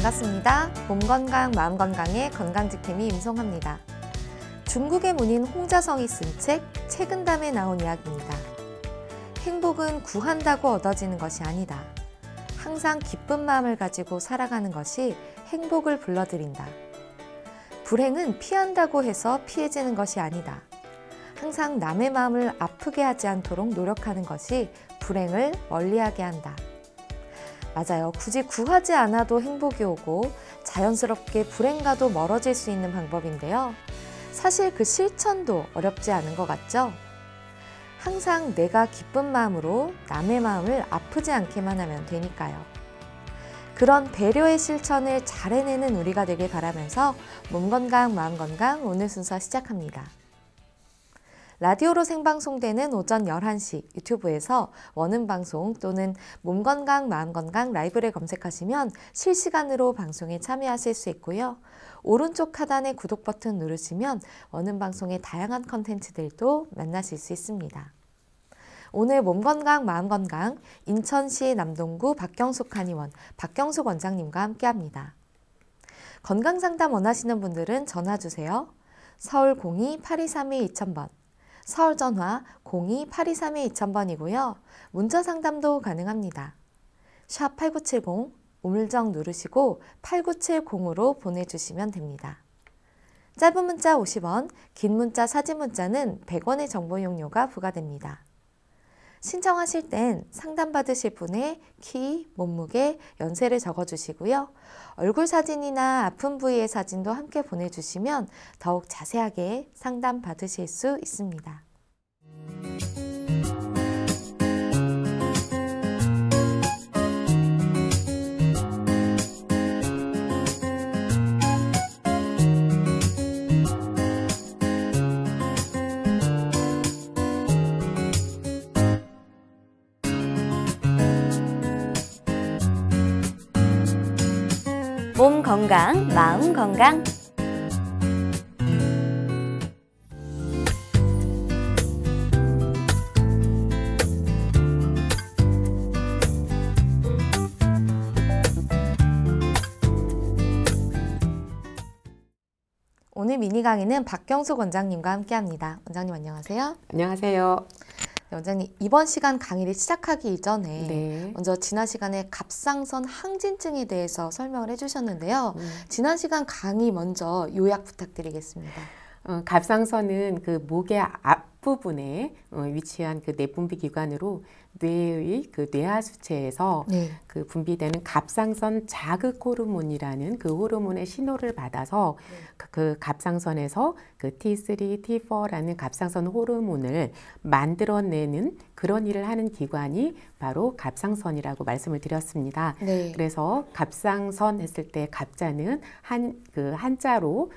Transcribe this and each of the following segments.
반갑습니다. 몸 건강, 마음 건강의 건강지킴이 임송합니다. 중국의 문인 홍자성이 쓴 책, 책은담에 나온 이야기입니다. 행복은 구한다고 얻어지는 것이 아니다. 항상 기쁜 마음을 가지고 살아가는 것이 행복을 불러들인다. 불행은 피한다고 해서 피해지는 것이 아니다. 항상 남의 마음을 아프게 하지 않도록 노력하는 것이 불행을 멀리하게 한다. 맞아요. 굳이 구하지 않아도 행복이 오고 자연스럽게 불행과도 멀어질 수 있는 방법인데요. 사실 그 실천도 어렵지 않은 것 같죠? 항상 내가 기쁜 마음으로 남의 마음을 아프지 않게만 하면 되니까요. 그런 배려의 실천을 잘 해내는 우리가 되길 바라면서 몸 건강, 마음 건강 오늘 순서 시작합니다. 라디오로 생방송되는 오전 11시 유튜브에서 원음방송 또는 몸건강, 마음건강 라이브를 검색하시면 실시간으로 방송에 참여하실 수 있고요. 오른쪽 하단의 구독 버튼 누르시면 원음방송의 다양한 컨텐츠들도 만나실 수 있습니다. 오늘 몸건강, 마음건강 인천시 남동구 박경숙 한의원 박경숙 원장님과 함께합니다. 건강상담 원하시는 분들은 전화주세요. 서울 02-8232-2000번 서울 전화 02-8232-2000번이고요. 문자 상담도 가능합니다. 샵 8970 우물정 누르시고 8970으로 보내주시면 됩니다. 짧은 문자 50원, 긴 문자 사진 문자는 100원의 정보 이용료가 부과됩니다. 신청하실 땐 상담받으실 분의 키, 몸무게, 연세를 적어주시고요. 얼굴 사진이나 아픈 부위의 사진도 함께 보내주시면 더욱 자세하게 상담받으실 수 있습니다. 몸 건강, 마음 건강. 오늘 미니 강의는 박경숙 원장님과 함께합니다. 원장님 안녕하세요. 안녕하세요. 네, 원장님 이번 시간 강의를 시작하기 이전에 먼저 지난 시간에 갑상선 항진증에 대해서 설명을 해주셨는데요. 지난 시간 강의 먼저 요약 부탁드리겠습니다. 갑상선은 그 목의 앞부분에 위치한 그 내분비 기관으로 뇌의 그 뇌하수체에서 그 분비되는 갑상선 자극 호르몬이라는 그 호르몬의 신호를 받아서 그 갑상선에서 그 T3, T4라는 갑상선 호르몬을 만들어내는 그런 일을 하는 기관이 바로 갑상선이라고 말씀을 드렸습니다. 그래서 갑상선 했을 때 갑자는 한자로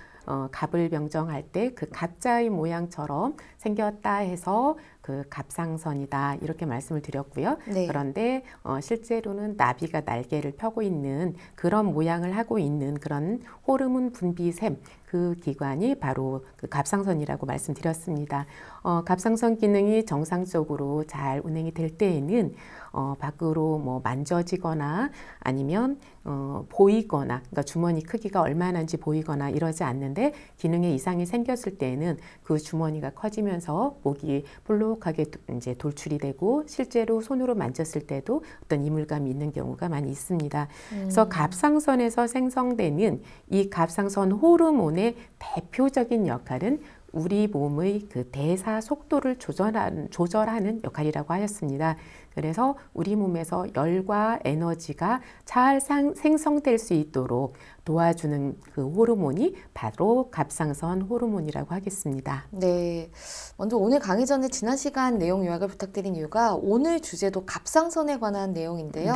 갑을 명정할 때 그 갑자의 모양처럼 생겼다 해서 그 갑상선이다 이렇게 말씀을 드렸고요. 그런데 실제로는 나비가 날개를 펴고 있는 그런 모양을 하고 있는 그런 호르몬 분비샘 그 기관이 바로 그 갑상선이라고 말씀드렸습니다. 갑상선 기능이 정상적으로 잘 운행이 될 때에는 밖으로 뭐 만져지거나 아니면 보이거나 그러니까 주머니 크기가 얼마나인지 보이거나 이러지 않는데 기능에 이상이 생겼을 때에는 그 주머니가 커지면서 목이 볼록하게 이제 돌출이 되고 실제로 손으로 만졌을 때도 어떤 이물감이 있는 경우가 많이 있습니다. 그래서 갑상선에서 생성되는 이 갑상선 호르몬의 대표적인 역할은 우리 몸의 그 대사 속도를 조절하는 역할이라고 하였습니다. 그래서 우리 몸에서 열과 에너지가 잘 생성될 수 있도록 도와주는 그 호르몬이 바로 갑상선 호르몬이라고 하겠습니다. 네, 먼저 오늘 강의 전에 지난 시간 내용 요약을 부탁드린 이유가 오늘 주제도 갑상선에 관한 내용인데요.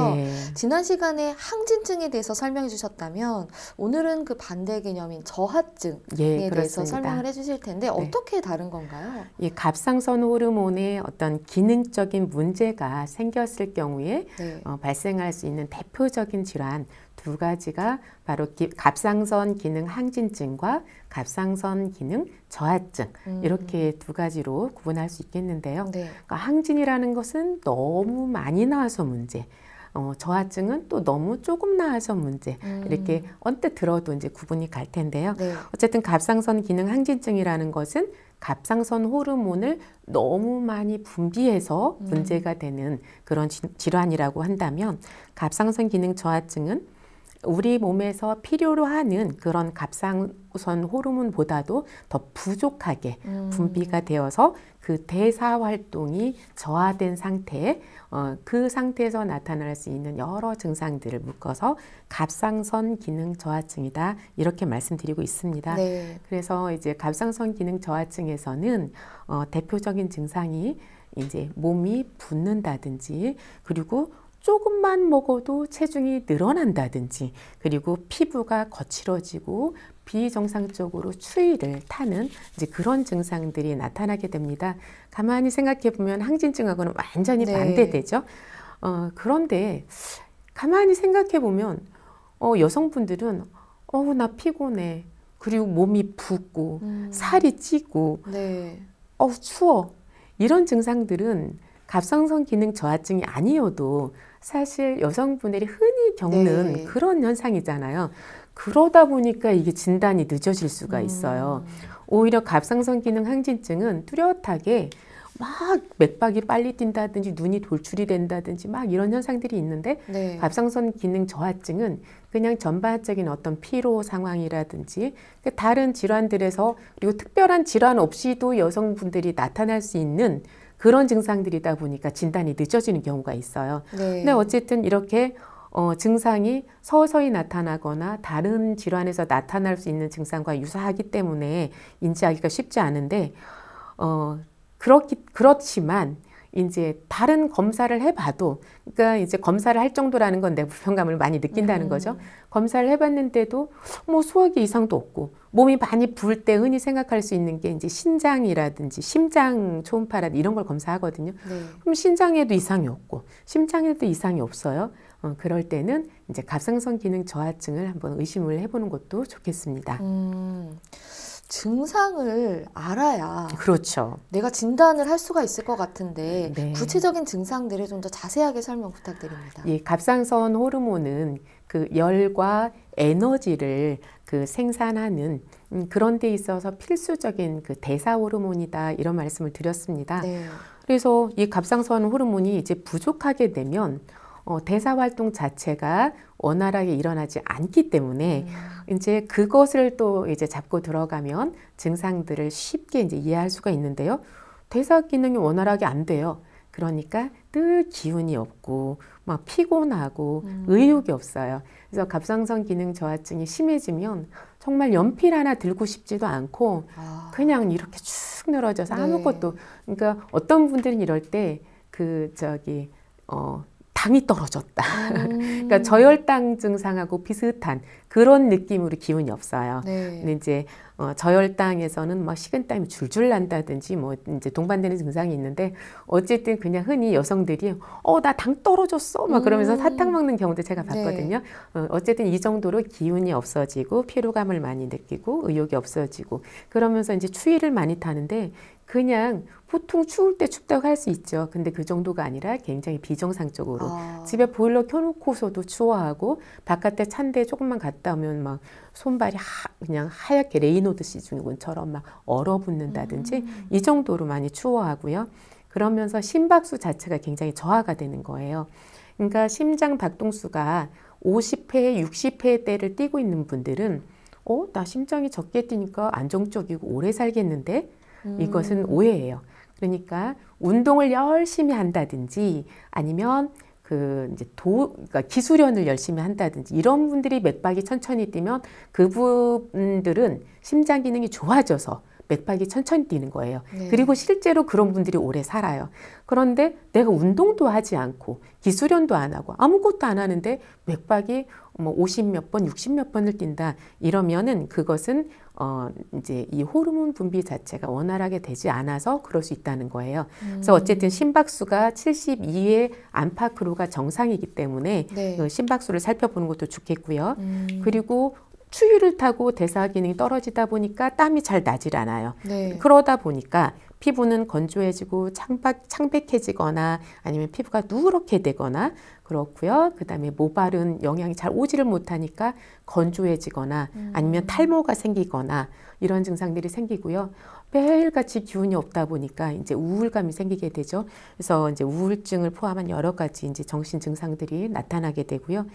지난 시간에 항진증에 대해서 설명해 주셨다면 오늘은 그 반대 개념인 저하증에 대해서 설명을 해 주실 텐데 어떻게 다른 건가요? 이 갑상선 호르몬의 어떤 기능적인 문제가 생겼을 경우에 발생할 수 있는 대표적인 질환 두 가지가 바로 갑상선 기능 항진증과 갑상선 기능 저하증 이렇게 두 가지로 구분할 수 있겠는데요. 그러니까 항진이라는 것은 너무 많이 나와서 문제, 저하증은 또 너무 조금 나아서 문제. 이렇게 언뜻 들어도 이제 구분이 갈 텐데요. 네. 어쨌든 갑상선 기능 항진증이라는 것은 갑상선 호르몬을 너무 많이 분비해서 문제가 되는 그런 질환이라고 한다면, 갑상선 기능 저하증은 우리 몸에서 필요로 하는 그런 갑상선 호르몬보다도 더 부족하게 분비가 되어서 그 대사 활동이 저하된 상태, 그 상태에서 나타날 수 있는 여러 증상들을 묶어서 갑상선 기능 저하증이다, 이렇게 말씀드리고 있습니다. 네. 그래서 이제 갑상선 기능 저하증에서는 대표적인 증상이 이제 몸이 붓는다든지, 그리고 조금만 먹어도 체중이 늘어난다든지, 그리고 피부가 거칠어지고 비정상적으로 추위를 타는 이제 그런 증상들이 나타나게 됩니다. 가만히 생각해 보면 항진증하고는 완전히 네. 반대되죠. 그런데 가만히 생각해 보면 여성분들은 나 피곤해, 그리고 몸이 붓고 살이 찌고 네. 추워, 이런 증상들은 갑상선 기능 저하증이 아니어도 사실 여성분들이 흔히 겪는 네. 그런 현상이잖아요. 그러다 보니까 이게 진단이 늦어질 수가 있어요. 오히려 갑상선 기능 항진증은 뚜렷하게 막 맥박이 빨리 뛴다든지 눈이 돌출이 된다든지 막 이런 현상들이 있는데, 네. 갑상선 기능 저하증은 그냥 전반적인 어떤 피로 상황이라든지 다른 질환들에서, 그리고 특별한 질환 없이도 여성분들이 나타날 수 있는 그런 증상들이다 보니까 진단이 늦어지는 경우가 있어요. 네. 근데 어쨌든 이렇게 증상이 서서히 나타나거나 다른 질환에서 나타날 수 있는 증상과 유사하기 때문에 인지하기가 쉽지 않은데, 그렇지만 이제 다른 검사를 해봐도, 그러니까 이제 검사를 할 정도라는 건 내가 불편감을 많이 느낀다는 거죠. 검사를 해봤는데도 뭐 소화기 이상도 없고, 몸이 많이 부을 때 흔히 생각할 수 있는 게 이제 신장이라든지 심장 초음파라든지 이런 걸 검사하거든요. 네. 그럼 신장에도 이상이 없고 심장에도 이상이 없어요. 그럴 때는 이제 갑상선 기능 저하증을 한번 의심을 해보는 것도 좋겠습니다. 증상을 알아야 그렇죠. 내가 진단을 할 수가 있을 것 같은데, 네. 구체적인 증상들을 좀 더 자세하게 설명 부탁드립니다. 예, 갑상선 호르몬은 그 열과 에너지를 그 생산하는 그런 데 있어서 필수적인 그 대사 호르몬이다, 이런 말씀을 드렸습니다. 네. 그래서 이 갑상선 호르몬이 이제 부족하게 되면 대사 활동 자체가 원활하게 일어나지 않기 때문에 이제 그것을 또 이제 잡고 들어가면 증상들을 쉽게 이제 이해할 수가 있는데요. 대사 기능이 원활하게 안 돼요. 그러니까 늘 기운이 없고 막 피곤하고 의욕이 없어요. 그래서 갑상선 기능 저하증이 심해지면 정말 연필 하나 들고 싶지도 않고 그냥 이렇게 축 늘어져서 네. 아무것도, 그러니까 어떤 분들은 이럴 때 당이 떨어졌다. 그러니까 저혈당 증상하고 비슷한 그런 느낌으로 기운이 없어요. 네. 근데 이제 저혈당에서는 막 식은땀이 줄줄 난다든지 뭐 이제 동반되는 증상이 있는데, 어쨌든 그냥 흔히 여성들이 나 당 떨어졌어 막 그러면서 사탕 먹는 경우도 제가 봤거든요. 네. 어쨌든 이 정도로 기운이 없어지고 피로감을 많이 느끼고 의욕이 없어지고 그러면서 이제 추위를 많이 타는데, 그냥 보통 추울 때 춥다고 할 수 있죠. 근데 그 정도가 아니라 굉장히 비정상적으로 집에 보일러 켜놓고서도 추워하고, 바깥에 찬데 조금만 갔다 오면 막 손발이 그냥 하얗게 레이노드 시즌처럼 막 얼어붙는다든지 이 정도로 많이 추워하고요. 그러면서 심박수 자체가 굉장히 저하가 되는 거예요. 그러니까 심장 박동수가 50회, 60회대를 뛰고 있는 분들은 나 심장이 적게 뛰니까 안정적이고 오래 살겠는데? 이것은 오해예요. 그러니까 운동을 열심히 한다든지 아니면 그러니까 기술연을 열심히 한다든지 이런 분들이 맥박이 천천히 뛰면 그분들은 심장 기능이 좋아져서 맥박이 천천히 뛰는 거예요. 네. 그리고 실제로 그런 분들이 오래 살아요. 그런데 내가 운동도 하지 않고 기술연도 안 하고 아무것도 안 하는데 맥박이 뭐 50 몇 번, 60 몇 번을 뛴다, 이러면은 그것은 이제 이 호르몬 분비 자체가 원활하게 되지 않아서 그럴 수 있다는 거예요. 그래서 어쨌든 심박수가 72의 안팎으로가 정상이기 때문에 네. 심박수를 살펴보는 것도 좋겠고요. 그리고 추위를 타고 대사 기능이 떨어지다 보니까 땀이 잘 나질 않아요. 네. 그러다 보니까 피부는 건조해지고 창백해지거나 아니면 피부가 누렇게 되거나 그렇고요. 그 다음에 모발은 영양이 잘 오지를 못하니까 건조해지거나 아니면 탈모가 생기거나 이런 증상들이 생기고요. 매일같이 기운이 없다 보니까 이제 우울감이 생기게 되죠. 그래서 이제 우울증을 포함한 여러 가지 이제 정신 증상들이 나타나게 되고요.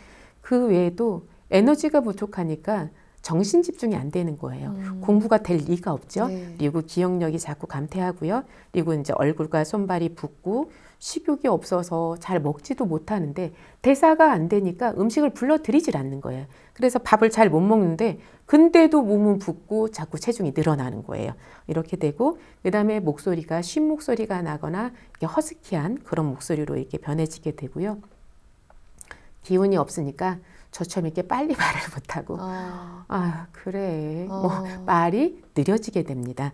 그 외에도 에너지가 부족하니까 정신 집중이 안 되는 거예요. 공부가 될 리가 없죠. 네. 그리고 기억력이 자꾸 감퇴하고요. 그리고 이제 얼굴과 손발이 붓고 식욕이 없어서 잘 먹지도 못하는데 대사가 안 되니까 음식을 불러들이질 않는 거예요. 그래서 밥을 잘 못 먹는데 근데도 몸은 붓고 자꾸 체중이 늘어나는 거예요. 이렇게 되고 그다음에 목소리가 쉰 목소리가 나거나 이렇게 허스키한 그런 목소리로 이렇게 변해지게 되고요. 기운이 없으니까 저처럼 이렇게 빨리 말을 못하고 그래 뭐 말이 느려지게 됩니다.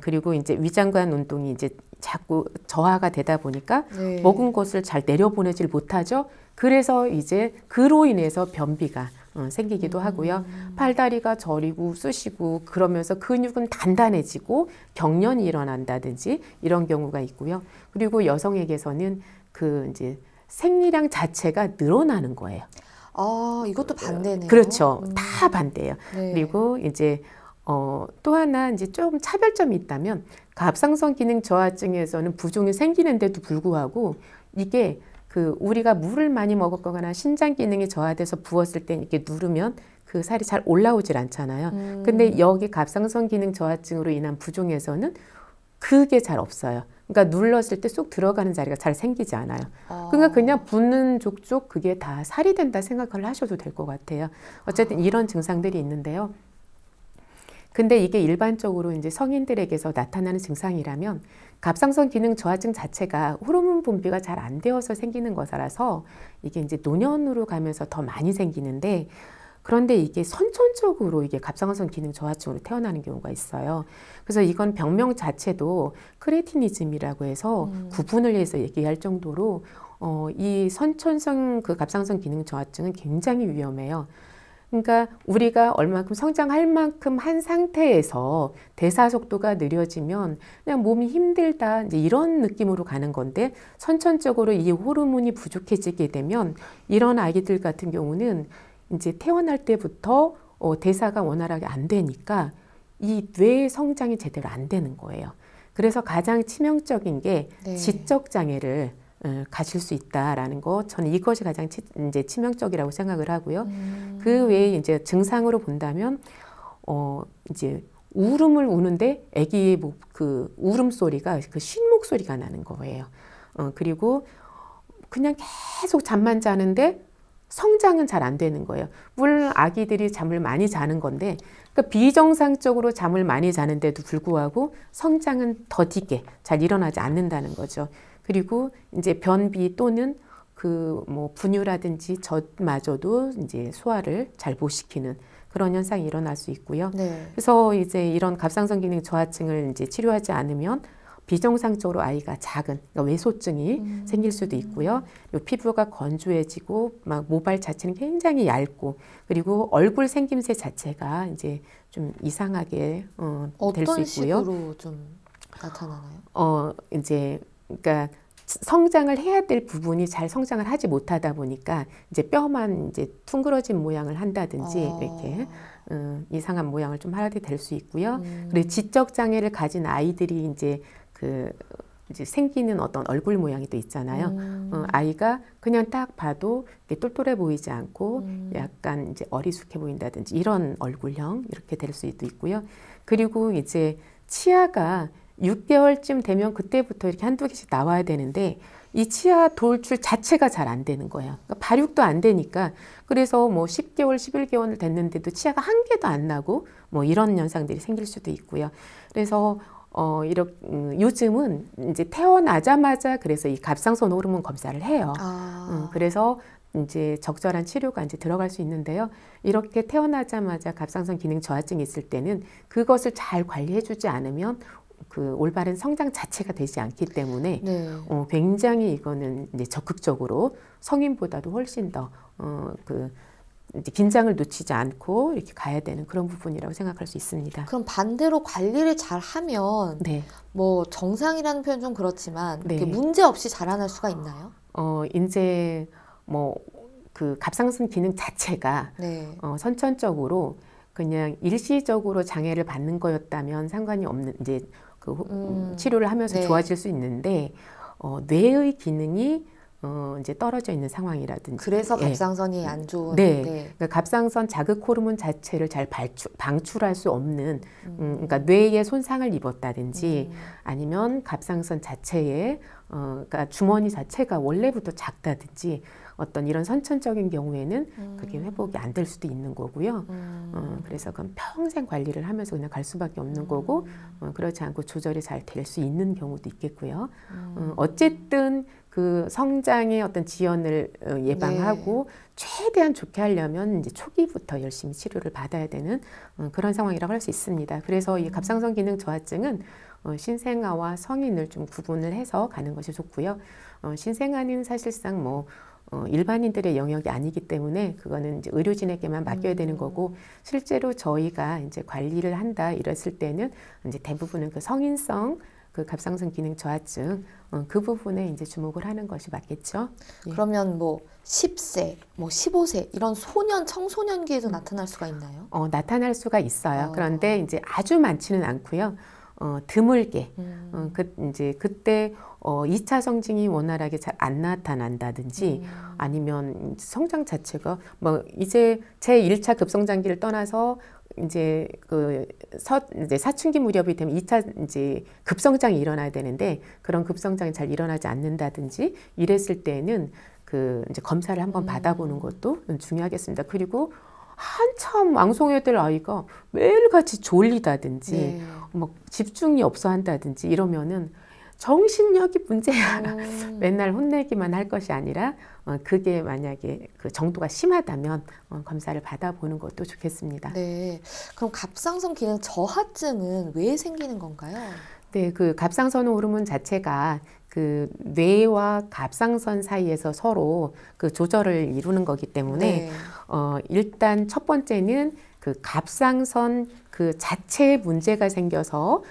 그리고 이제 위장관 운동이 이제 자꾸 저하가 되다 보니까 네. 먹은 것을 잘 내려보내질 못하죠. 그래서 이제 그로 인해서 변비가 생기기도 하고요. 팔다리가 저리고 쑤시고 그러면서 근육은 단단해지고 경련이 일어난다든지 이런 경우가 있고요. 그리고 여성에게서는 그 이제 생리량 자체가 늘어나는 거예요. 이것도 반대네요. 그렇죠. 다 반대예요. 네. 그리고 이제 또 하나 이제 좀 차별점이 있다면 갑상선 기능 저하증에서는 부종이 생기는데도 불구하고 이게 그 우리가 물을 많이 먹었거나 신장 기능이 저하돼서 부었을 때 이렇게 누르면 그 살이 잘 올라오질 않잖아요. 근데 여기 갑상선 기능 저하증으로 인한 부종에서는 그게 잘 없어요. 그러니까 눌렀을 때 쏙 들어가는 자리가 잘 생기지 않아요. 그러니까 그냥 붓는 족족 그게 다 살이 된다 생각을 하셔도 될 것 같아요. 어쨌든 이런 증상들이 있는데요. 근데 이게 일반적으로 이제 성인들에게서 나타나는 증상이라면 갑상선 기능 저하증 자체가 호르몬 분비가 잘 안 되어서 생기는 것이라서 이게 이제 노년으로 가면서 더 많이 생기는데 그런데 이게 선천적으로 이게 갑상선 기능 저하증으로 태어나는 경우가 있어요. 그래서 이건 병명 자체도 크레티니즘이라고 해서 구분을 해서 얘기할 정도로 이 선천성 그 갑상선 기능 저하증은 굉장히 위험해요. 그러니까 우리가 얼마큼 성장할 만큼 한 상태에서 대사 속도가 느려지면 그냥 몸이 힘들다 이제 이런 느낌으로 가는 건데 선천적으로 이 호르몬이 부족해지게 되면 이런 아기들 같은 경우는 이제 태어날 때부터 대사가 원활하게 안 되니까 이 뇌의 성장이 제대로 안 되는 거예요. 그래서 가장 치명적인 게 네. 지적 장애를 가질 수 있다라는 거, 저는 이것이 가장 이제 치명적이라고 생각을 하고요. 그 외에 이제 증상으로 본다면 이제 울음을 우는데 아기의 그 울음소리가 그 쉰 목소리가 나는 거예요. 그리고 그냥 계속 잠만 자는데 성장은 잘 안 되는 거예요. 물론 아기들이 잠을 많이 자는 건데 그러니까 비정상적으로 잠을 많이 자는데도 불구하고 성장은 더디게 잘 일어나지 않는다는 거죠. 그리고 이제 변비 또는 그 뭐 분유라든지 젖마저도 이제 소화를 잘 못 시키는 그런 현상이 일어날 수 있고요. 네. 그래서 이제 이런 갑상선 기능 저하증을 이제 치료하지 않으면 비정상적으로 아이가 작은 그러니까 외소증이 생길 수도 있고요. 그리고 피부가 건조해지고 막 모발 자체는 굉장히 얇고 그리고 얼굴 생김새 자체가 이제 좀 이상하게 될 수 있고요. 어떤 식으로 좀 나타나나요? 이제 그러니까 성장을 해야 될 부분이 잘 성장을 하지 못하다 보니까 이제 뼈만 이제 퉁그러진 모양을 한다든지 이렇게 이상한 모양을 좀 하게 될 수 있고요. 그리고 지적 장애를 가진 아이들이 이제 생기는 어떤 얼굴 모양이 또 있잖아요. 아이가 그냥 딱 봐도 똘똘해 보이지 않고 약간 이제 어리숙해 보인다든지 이런 얼굴형 이렇게 될 수도 있고요. 그리고 이제 치아가 6개월쯤 되면 그때부터 이렇게 한두 개씩 나와야 되는데 이 치아 돌출 자체가 잘 안 되는 거예요. 그러니까 발육도 안 되니까 그래서 뭐 10개월, 11개월 됐는데도 치아가 한 개도 안 나고 뭐 이런 현상들이 생길 수도 있고요. 그래서 요즘은 이제 태어나자마자 그래서 이 갑상선 호르몬 검사를 해요. 그래서 이제 적절한 치료가 이제 들어갈 수 있는데요. 이렇게 태어나자마자 갑상선 기능 저하증이 있을 때는 그것을 잘 관리해주지 않으면 그 올바른 성장 자체가 되지 않기 때문에 네. 굉장히 이거는 이제 적극적으로 성인보다도 훨씬 더 그 이제 긴장을 놓치지 않고 이렇게 가야 되는 그런 부분이라고 생각할 수 있습니다. 그럼 반대로 관리를 잘 하면 네. 뭐 정상이라는 표현 좀 그렇지만 네. 문제 없이 자라날 수가 있나요? 이제 뭐 그 갑상선 기능 자체가 네. 선천적으로 그냥 일시적으로 장애를 받는 거였다면 상관이 없는 이제 그 치료를 하면서 네. 좋아질 수 있는데 뇌의 기능이 이제 떨어져 있는 상황이라든지 그래서 갑상선이 안 좋은. 네. 네. 그러니까 갑상선 자극 호르몬 자체를 잘 방출할 수 없는 그러니까 뇌에 손상을 입었다든지 아니면 갑상선 자체에 그러니까 주머니 자체가 원래부터 작다든지 어떤 이런 선천적인 경우에는 그게 회복이 안 될 수도 있는 거고요. 그래서 그건 평생 관리를 하면서 그냥 갈 수밖에 없는 거고 그렇지 않고 조절이 잘 될 수 있는 경우도 있겠고요. 어쨌든 그 성장의 어떤 지연을 예방하고 네. 최대한 좋게 하려면 이제 초기부터 열심히 치료를 받아야 되는 그런 상황이라고 할 수 있습니다. 그래서 이 갑상선 기능 저하증은 신생아와 성인을 좀 구분을 해서 가는 것이 좋고요. 신생아는 사실상 뭐 일반인들의 영역이 아니기 때문에 그거는 이제 의료진에게만 맡겨야 되는 거고 실제로 저희가 이제 관리를 한다 이랬을 때는 이제 대부분은 그 성인성 그 갑상선 기능 저하증 그 부분에 이제 주목을 하는 것이 맞겠죠. 그러면 뭐 10세, 뭐 15세 이런 소년, 청소년기에도 나타날 수가 있나요? 나타날 수가 있어요. 그런데 이제 아주 많지는 않고요. 드물게 이제 그때 2차 성징이 원활하게 잘 안 나타난다든지 아니면 성장 자체가 뭐 이제 제 1차 급성장기를 떠나서 이제 이제 사춘기 무렵이 되면 2차 이제 급성장이 일어나야 되는데 그런 급성장이 잘 일어나지 않는다든지 이랬을 때는 그 이제 검사를 한번 받아보는 것도 중요하겠습니다. 그리고 한참 왕성해야 될 아이가 매일같이 졸리다든지 네. 막 집중이 없어 한다든지 이러면은 정신력이 문제야. 맨날 혼내기만 할 것이 아니라 그게 만약에 그 정도가 심하다면 검사를 받아보는 것도 좋겠습니다. 네. 그럼 갑상선 기능 저하증은 왜 생기는 건가요? 네, 그 갑상선 호르몬 자체가 그 뇌와 갑상선 사이에서 서로 그 조절을 이루는 거기 때문에 네. 일단 첫 번째는 그 갑상선 그 자체에 문제가 생겨서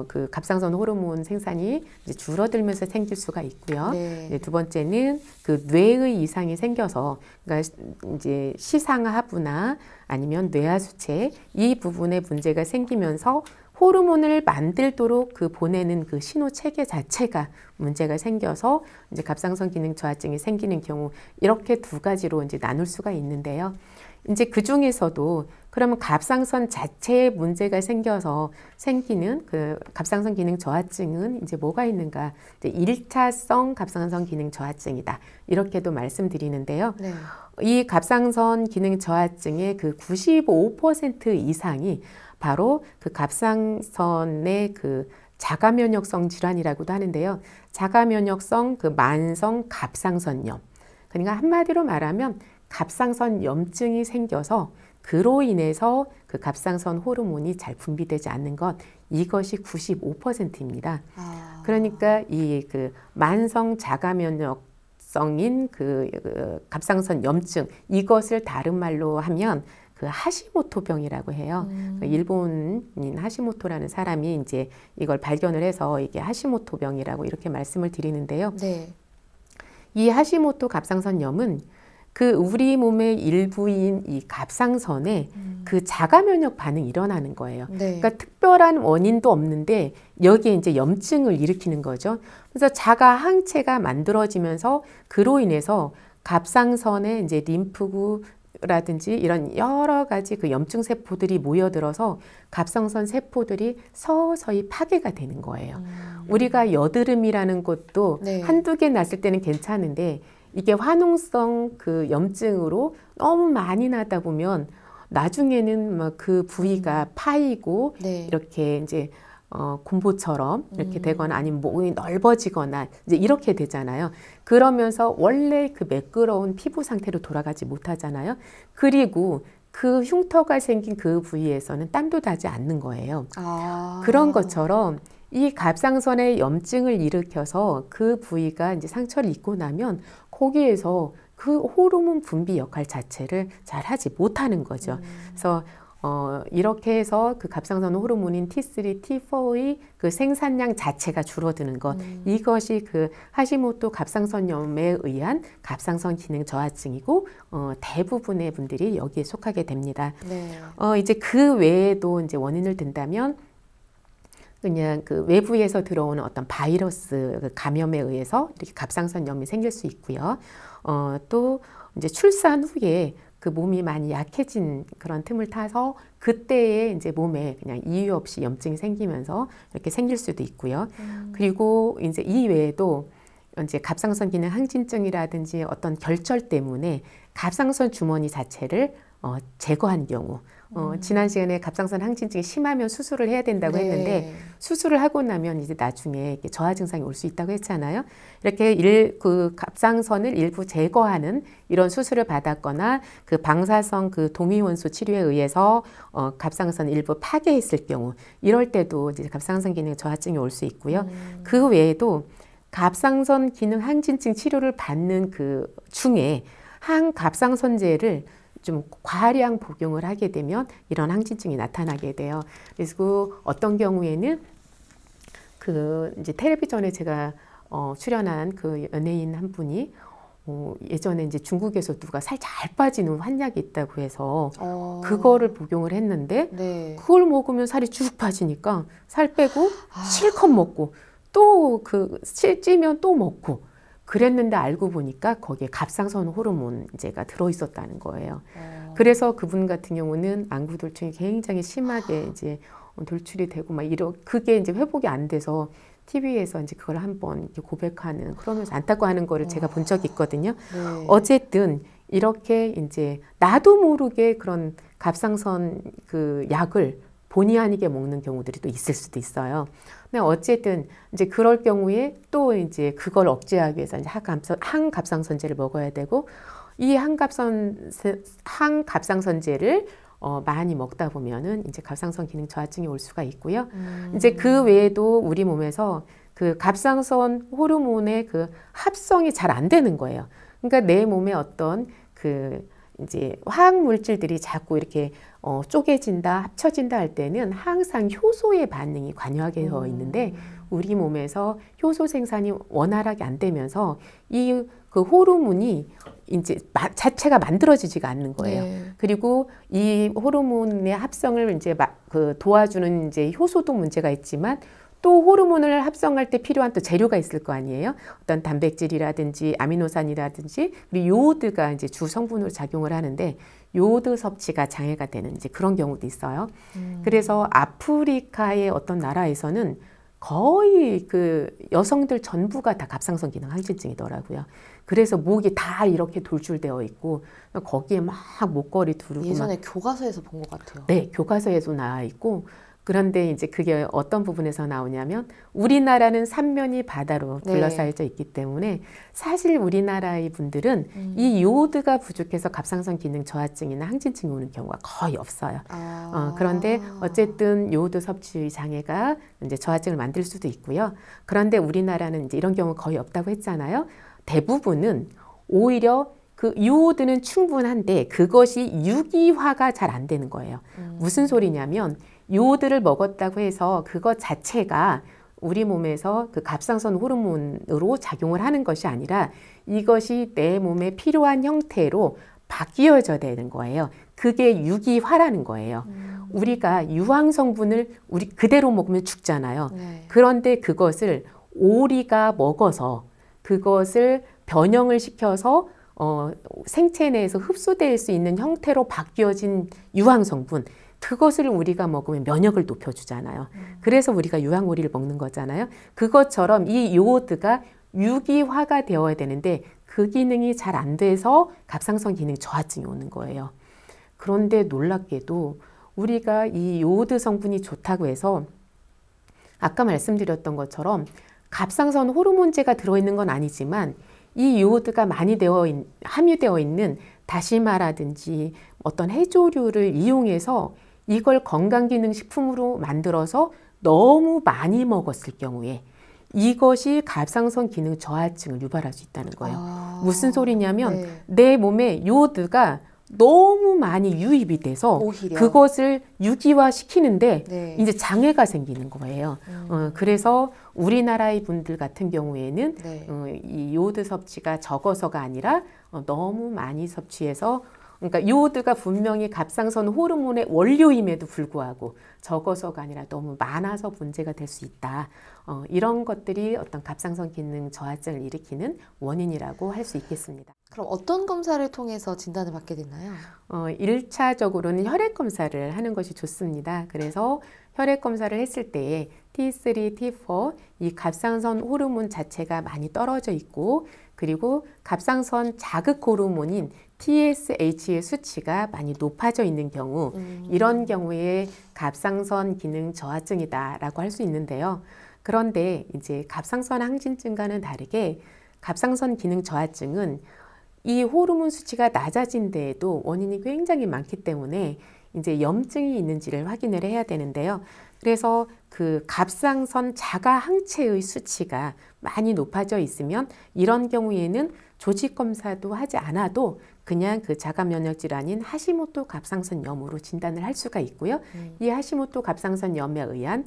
그 갑상선 호르몬 생산이 이제 줄어들면서 생길 수가 있고요. 네. 두 번째는 그 뇌의 이상이 생겨서 그러니까 이제 시상하부나 아니면 뇌하수체 이 부분에 문제가 생기면서 호르몬을 만들도록 그 보내는 그 신호 체계 자체가 문제가 생겨서 이제 갑상선 기능 저하증이 생기는 경우 이렇게 두 가지로 이제 나눌 수가 있는데요. 이제 그 중에서도 그러면 갑상선 자체에 문제가 생겨서 생기는 그 갑상선 기능 저하증은 이제 뭐가 있는가? 이제 1차성 갑상선 기능 저하증이다. 이렇게도 말씀드리는데요. 네. 이 갑상선 기능 저하증의 그 95% 이상이 바로 그 갑상선의 그 자가면역성 질환이라고도 하는데요. 자가면역성 그 만성 갑상선염. 그러니까 한마디로 말하면 갑상선 염증이 생겨서 그로 인해서 그 갑상선 호르몬이 잘 분비되지 않는 것 이것이 95%입니다. 그러니까 이 그 만성 자가면역성인 그 갑상선 염증 이것을 다른 말로 하면 그 하시모토 병이라고 해요. 일본인 하시모토라는 사람이 이제 이걸 발견을 해서 이게 하시모토 병이라고 이렇게 말씀을 드리는데요. 네. 이 하시모토 갑상선염은 그 우리 몸의 일부인 이 갑상선에 그 자가면역 반응이 일어나는 거예요. 네. 그러니까 특별한 원인도 없는데 여기에 이제 염증을 일으키는 거죠. 그래서 자가 항체가 만들어지면서 그로 인해서 갑상선에 이제 림프구 라든지 이런 여러 가지 그 염증 세포들이 모여들어서 갑상선 세포들이 서서히 파괴가 되는 거예요. 우리가 여드름이라는 것도 네. 한두 개 났을 때는 괜찮은데 이게 화농성 그 염증으로 너무 많이 나다 보면 나중에는 막 그 부위가 파이고 네. 이렇게 이제 곰보처럼 이렇게 되거나 아니면 목이 넓어지거나 이제 이렇게 되잖아요. 그러면서 원래 그 매끄러운 피부 상태로 돌아가지 못하잖아요. 그리고 그 흉터가 생긴 그 부위에서는 땀도 나지 않는 거예요. 그런 것처럼 이 갑상선에 염증을 일으켜서 그 부위가 이제 상처를 입고 나면 거기에서 그 호르몬 분비 역할 자체를 잘 하지 못하는 거죠. 그래서 이렇게 해서 그 갑상선 호르몬인 T3, T4의 그 생산량 자체가 줄어드는 것, 이것이 그 하시모토 갑상선염에 의한 갑상선 기능 저하증이고 대부분의 분들이 여기에 속하게 됩니다. 네. 이제 그 외에도 이제 원인을 든다면 그냥 그 외부에서 들어오는 어떤 바이러스 그 감염에 의해서 이렇게 갑상선염이 생길 수 있고요. 또 이제 출산 후에 그 몸이 많이 약해진 그런 틈을 타서 그때에 이제 몸에 그냥 이유 없이 염증이 생기면서 이렇게 생길 수도 있고요. 그리고 이제 이 외에도 이제 갑상선 기능 항진증이라든지 어떤 결절 때문에 갑상선 주머니 자체를 제거한 경우, 지난 시간에 갑상선 항진증이 심하면 수술을 해야 된다고 네. 했는데 수술을 하고 나면 이제 나중에 이렇게 저하 증상이 올 수 있다고 했잖아요. 이렇게 그 갑상선을 일부 제거하는 이런 수술을 받았거나 그 방사성 그 동위원소 치료에 의해서 갑상선 일부 파괴했을 경우, 이럴 때도 이제 갑상선 기능 저하증이 올 수 있고요. 그 외에도 갑상선 기능 항진증 치료를 받는 그 중에 항갑상선제를 좀 과량 복용을 하게 되면 이런 항진증이 나타나게 돼요. 그래서 어떤 경우에는 그 이제 텔레비전에 제가 출연한 그 연예인 한 분이 예전에 이제 중국에서 누가 살 잘 빠지는 환약이 있다고 해서 그거를 복용을 했는데 네. 그걸 먹으면 살이 쭉 빠지니까 살 빼고 실컷 먹고 또 그 찌면 또 먹고 그랬는데 알고 보니까 거기에 갑상선 호르몬제가 들어있었다는 거예요. 그래서 그분 같은 경우는 안구돌출이 굉장히 심하게 이제 돌출이 되고 막 그게 이제 회복이 안 돼서 TV에서 이제 그걸 한번 고백하는, 그러면서 안타까워하는 거를 제가 본 적이 있거든요. 네. 어쨌든 이렇게 이제 나도 모르게 그런 갑상선 그 약을 본의 아니게 먹는 경우들이 또 있을 수도 있어요. 근데 어쨌든 이제 그럴 경우에 또 이제 그걸 억제하기 위해서 이제 항갑상선제를 먹어야 되고, 이 항갑상선제를 많이 먹다 보면은 이제 갑상선 기능 저하증이 올 수가 있고요. 이제 그 외에도 우리 몸에서 그 갑상선 호르몬의 그 합성이 잘 안 되는 거예요. 그러니까 내 몸에 어떤 그 이제 화학 물질들이 자꾸 이렇게 쪼개진다, 합쳐진다 할 때는 항상 효소의 반응이 관여하게 되어 있는데 우리 몸에서 효소 생산이 원활하게 안 되면서 이 그 호르몬이 이제 자체가 만들어지지가 않는 거예요. 네. 그리고 이 호르몬의 합성을 이제 그 도와주는 이제 효소도 문제가 있지만 또 호르몬을 합성할 때 필요한 또 재료가 있을 거 아니에요. 어떤 단백질이라든지 아미노산이라든지 그리고 요오드가 이제 주 성분으로 작용을 하는데 요오드 섭취가 장애가 되는 이제 그런 경우도 있어요. 그래서 아프리카의 어떤 나라에서는 거의 그 여성들 전부가 다 갑상선 기능 항진증이더라고요. 그래서 목이 다 이렇게 돌출되어 있고 거기에 막 목걸이 두르고 예전에 교과서에서 본 것 같아요. 네, 교과서에도 나와 있고. 그런데 이제 그게 어떤 부분에서 나오냐면 우리나라는 삼면이 바다로 둘러싸여져 있기 때문에 사실 우리나라의 분들은 이 요오드가 부족해서 갑상선 기능 저하증이나 항진증이 오는 경우가 거의 없어요. 그런데 어쨌든 요오드 섭취 장애가 이제 저하증을 만들 수도 있고요. 그런데 우리나라는 이제 이런 경우 거의 없다고 했잖아요. 대부분은 오히려 그 요오드는 충분한데 그것이 유기화가 잘 안 되는 거예요. 무슨 소리냐면 요오드를 먹었다고 해서 그것 자체가 우리 몸에서 그 갑상선 호르몬으로 작용을 하는 것이 아니라 이것이 내 몸에 필요한 형태로 바뀌어져야 되는 거예요. 그게 유기화라는 거예요. 우리가 유황 성분을 우리 그대로 먹으면 죽잖아요. 네. 그런데 그것을 오리가 먹어서 그것을 변형을 시켜서 생체 내에서 흡수될 수 있는 형태로 바뀌어진 유황 성분, 그것을 우리가 먹으면 면역을 높여주잖아요. 그래서 우리가 유황오리를 먹는 거잖아요. 그것처럼 이 요오드가 유기화가 되어야 되는데 그 기능이 잘 안 돼서 갑상선 기능 저하증이 오는 거예요. 그런데 놀랍게도 우리가 이 요오드 성분이 좋다고 해서 아까 말씀드렸던 것처럼 갑상선 호르몬제가 들어있는 건 아니지만 이 요오드가 많이 함유되어 있는 다시마라든지 어떤 해조류를 이용해서 이걸 건강기능식품으로 만들어서 너무 많이 먹었을 경우에 이것이 갑상선 기능 저하증을 유발할 수 있다는 거예요. 무슨 소리냐면 네. 내 몸에 요오드가 너무 많이 유입이 돼서 오히려. 그것을 유기화 시키는데 네. 이제 장애가 생기는 거예요. 그래서 우리나라의 분들 같은 경우에는 네. 이 요오드 섭취가 적어서가 아니라 너무 많이 섭취해서, 그러니까 요오드가 분명히 갑상선 호르몬의 원료임에도 불구하고 적어서가 아니라 너무 많아서 문제가 될 수 있다. 이런 것들이 어떤 갑상선 기능 저하증을 일으키는 원인이라고 할 수 있겠습니다. 그럼 어떤 검사를 통해서 진단을 받게 되나요? 1차적으로는 혈액 검사를 하는 것이 좋습니다. 그래서 혈액 검사를 했을 때 T3, T4 이 갑상선 호르몬 자체가 많이 떨어져 있고, 그리고 갑상선 자극 호르몬인 TSH의 수치가 많이 높아져 있는 경우, 이런 경우에 갑상선 기능 저하증이다라고 할 수 있는데요. 그런데 이제 갑상선 항진증과는 다르게 갑상선 기능 저하증은 이 호르몬 수치가 낮아진 데에도 원인이 굉장히 많기 때문에 이제 염증이 있는지를 확인을 해야 되는데요. 그래서 그 갑상선 자가 항체의 수치가 많이 높아져 있으면 이런 경우에는 조직 검사도 하지 않아도 그냥 그 자가 면역 질환인 하시모토 갑상선염으로 진단을 할 수가 있고요. 이 하시모토 갑상선염에 의한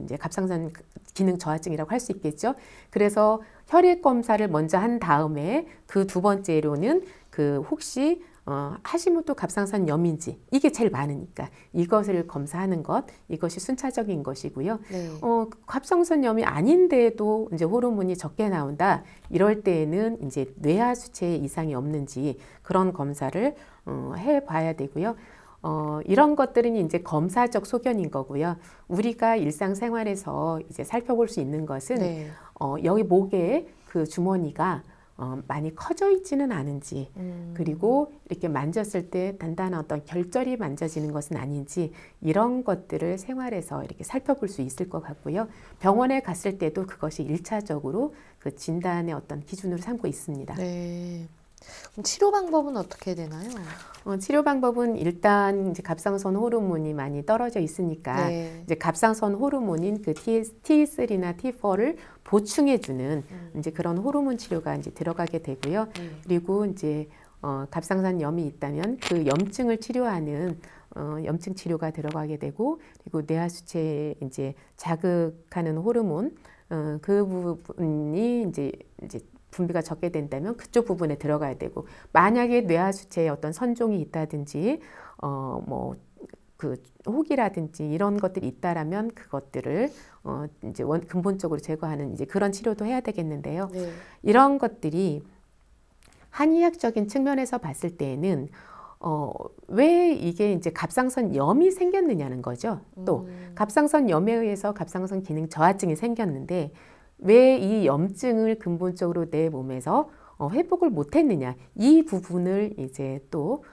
이제 갑상선 기능 저하증이라고 할 수 있겠죠. 그래서 혈액 검사를 먼저 한 다음에 그 두 번째로는 그 혹시 하시모토 갑상선염인지, 이게 제일 많으니까 이것을 검사하는 것, 이것이 순차적인 것이고요. 네. 갑상선염이 아닌데도 이제 호르몬이 적게 나온다, 이럴 때에는 이제 뇌하수체에 이상이 없는지 그런 검사를 해봐야 되고요. 이런 것들은 이제 검사적 소견인 거고요. 우리가 일상생활에서 이제 살펴볼 수 있는 것은 네. 여기 목에 그 주머니가 많이 커져 있지는 않은지, 그리고 이렇게 만졌을 때 단단한 어떤 결절이 만져지는 것은 아닌지, 이런 것들을 생활에서 이렇게 살펴볼 수 있을 것 같고요. 병원에 갔을 때도 그것이 1차적으로 그 진단의 어떤 기준으로 삼고 있습니다. 네. 그럼 치료 방법은 어떻게 되나요? 치료 방법은 일단 이제 갑상선 호르몬이 많이 떨어져 있으니까 네. 이제 갑상선 호르몬인 그 T3나 T4를 보충해주는 이제 그런 호르몬 치료가 이제 들어가게 되고요. 그리고 이제 갑상선염이 있다면 그 염증을 치료하는 염증 치료가 들어가게 되고, 그리고 뇌하수체 이제 자극하는 호르몬 그 부분이 이제 분비가 적게 된다면 그쪽 부분에 들어가야 되고, 만약에 뇌하수체에 어떤 선종이 있다든지 뭐 그 혹이라든지 이런 것들이 있다라면 그것들을 이제 근본적으로 제거하는 이제 그런 치료도 해야 되겠는데요. 네. 이런 것들이 한의학적인 측면에서 봤을 때에는 왜 이게 이제 갑상선염이 생겼느냐는 거죠. 또 갑상선염에 의해서 갑상선 기능 저하증이 생겼는데 왜 이 염증을 근본적으로 내 몸에서 회복을 못했느냐, 이 부분을 이제 또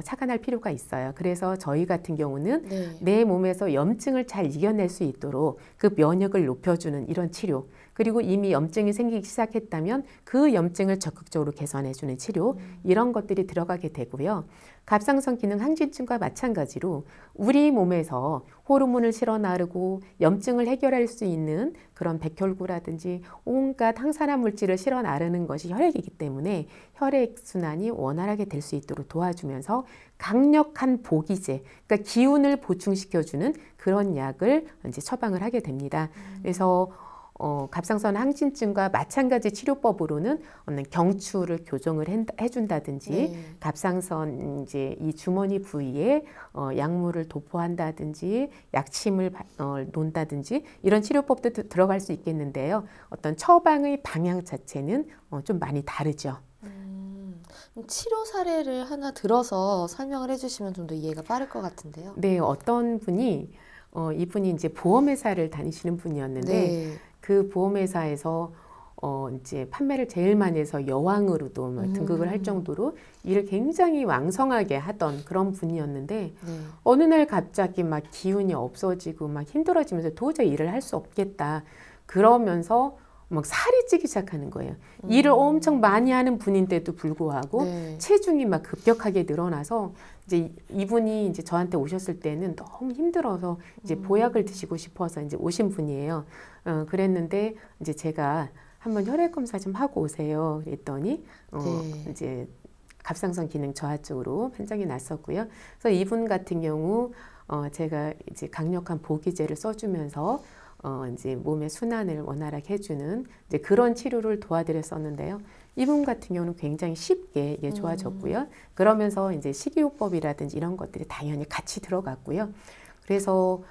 착안할 필요가 있어요. 그래서 저희 같은 경우는 네. 내 몸에서 염증을 잘 이겨낼 수 있도록 그 면역을 높여주는 이런 치료, 그리고 이미 염증이 생기기 시작했다면 그 염증을 적극적으로 개선해주는 치료, 이런 것들이 들어가게 되고요. 갑상선 기능 항진증과 마찬가지로 우리 몸에서 호르몬을 실어 나르고 염증을 해결할 수 있는 그런 백혈구라든지 온갖 항산화 물질을 실어 나르는 것이 혈액이기 때문에 혈액순환이 원활하게 될 수 있도록 도와주면서 강력한 보기제, 그러니까 기운을 보충시켜주는 그런 약을 이제 처방을 하게 됩니다. 그래서 갑상선 항진증과 마찬가지 치료법으로는 경추를 교정을 해준다든지, 네. 갑상선 이제 이 주머니 부위에 약물을 도포한다든지, 약침을 놓는다든지, 이런 치료법도 들어갈 수 있겠는데요. 어떤 처방의 방향 자체는 좀 많이 다르죠. 치료 사례를 하나 들어서 설명을 해주시면 좀 더 이해가 빠를 것 같은데요. 네, 어떤 분이 이분이 이제 보험회사를 다니시는 분이었는데, 네. 그 보험회사에서 이제 판매를 제일 많이 해서 여왕으로도 막 등극을 할 정도로 일을 굉장히 왕성하게 하던 그런 분이었는데, 네. 어느 날 갑자기 막 기운이 없어지고 막 힘들어지면서 도저히 일을 할 수 없겠다. 그러면서 막 살이 찌기 시작하는 거예요. 일을 엄청 많이 하는 분인데도 불구하고 네. 체중이 막 급격하게 늘어나서 이제 이분이 이제 저한테 오셨을 때는 너무 힘들어서 이제 보약을 드시고 싶어서 이제 오신 분이에요. 그랬는데 이제 제가 한번 혈액 검사 좀 하고 오세요. 그랬더니 네. 이제 갑상선 기능 저하증으로 판정이 났었고요. 그래서 이분 같은 경우 제가 이제 강력한 보기제를 써주면서 이제 몸의 순환을 원활하게 해주는 이제 그런 치료를 도와드렸었는데요. 이분 같은 경우는 굉장히 쉽게 좋아졌고요. 그러면서 이제 식이요법이라든지 이런 것들이 당연히 같이 들어갔고요. 그래서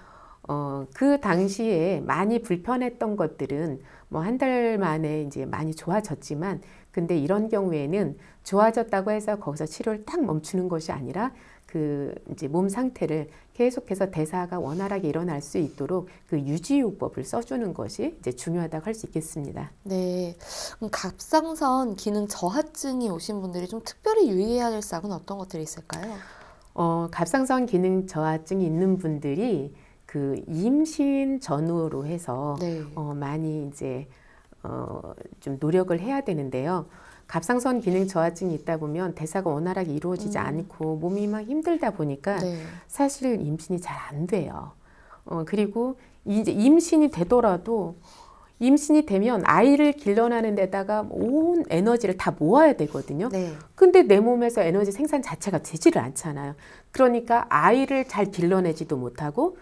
그 당시에 많이 불편했던 것들은 뭐 한 달 만에 이제 많이 좋아졌지만, 근데 이런 경우에는 좋아졌다고 해서 거기서 치료를 딱 멈추는 것이 아니라 그 이제 몸 상태를 계속해서 대사가 원활하게 일어날 수 있도록 그 유지요법을 써주는 것이 이제 중요하다고 할 수 있겠습니다. 네. 그럼 갑상선 기능 저하증이 오신 분들이 좀 특별히 유의해야 될 사항은 어떤 것들이 있을까요? 갑상선 기능 저하증이 있는 분들이 그 임신 전후로 해서 네. 많이 이제 좀 노력을 해야 되는데요. 갑상선 기능 저하증이 있다 보면 대사가 원활하게 이루어지지 않고 몸이 막 힘들다 보니까 네. 사실 임신이 잘 안 돼요. 그리고 이제 임신이 되더라도 임신이 되면 아이를 길러내는 데다가 온 에너지를 다 모아야 되거든요. 네. 근데 내 몸에서 에너지 생산 자체가 되지를 않잖아요. 그러니까 아이를 잘 길러내지도 못하고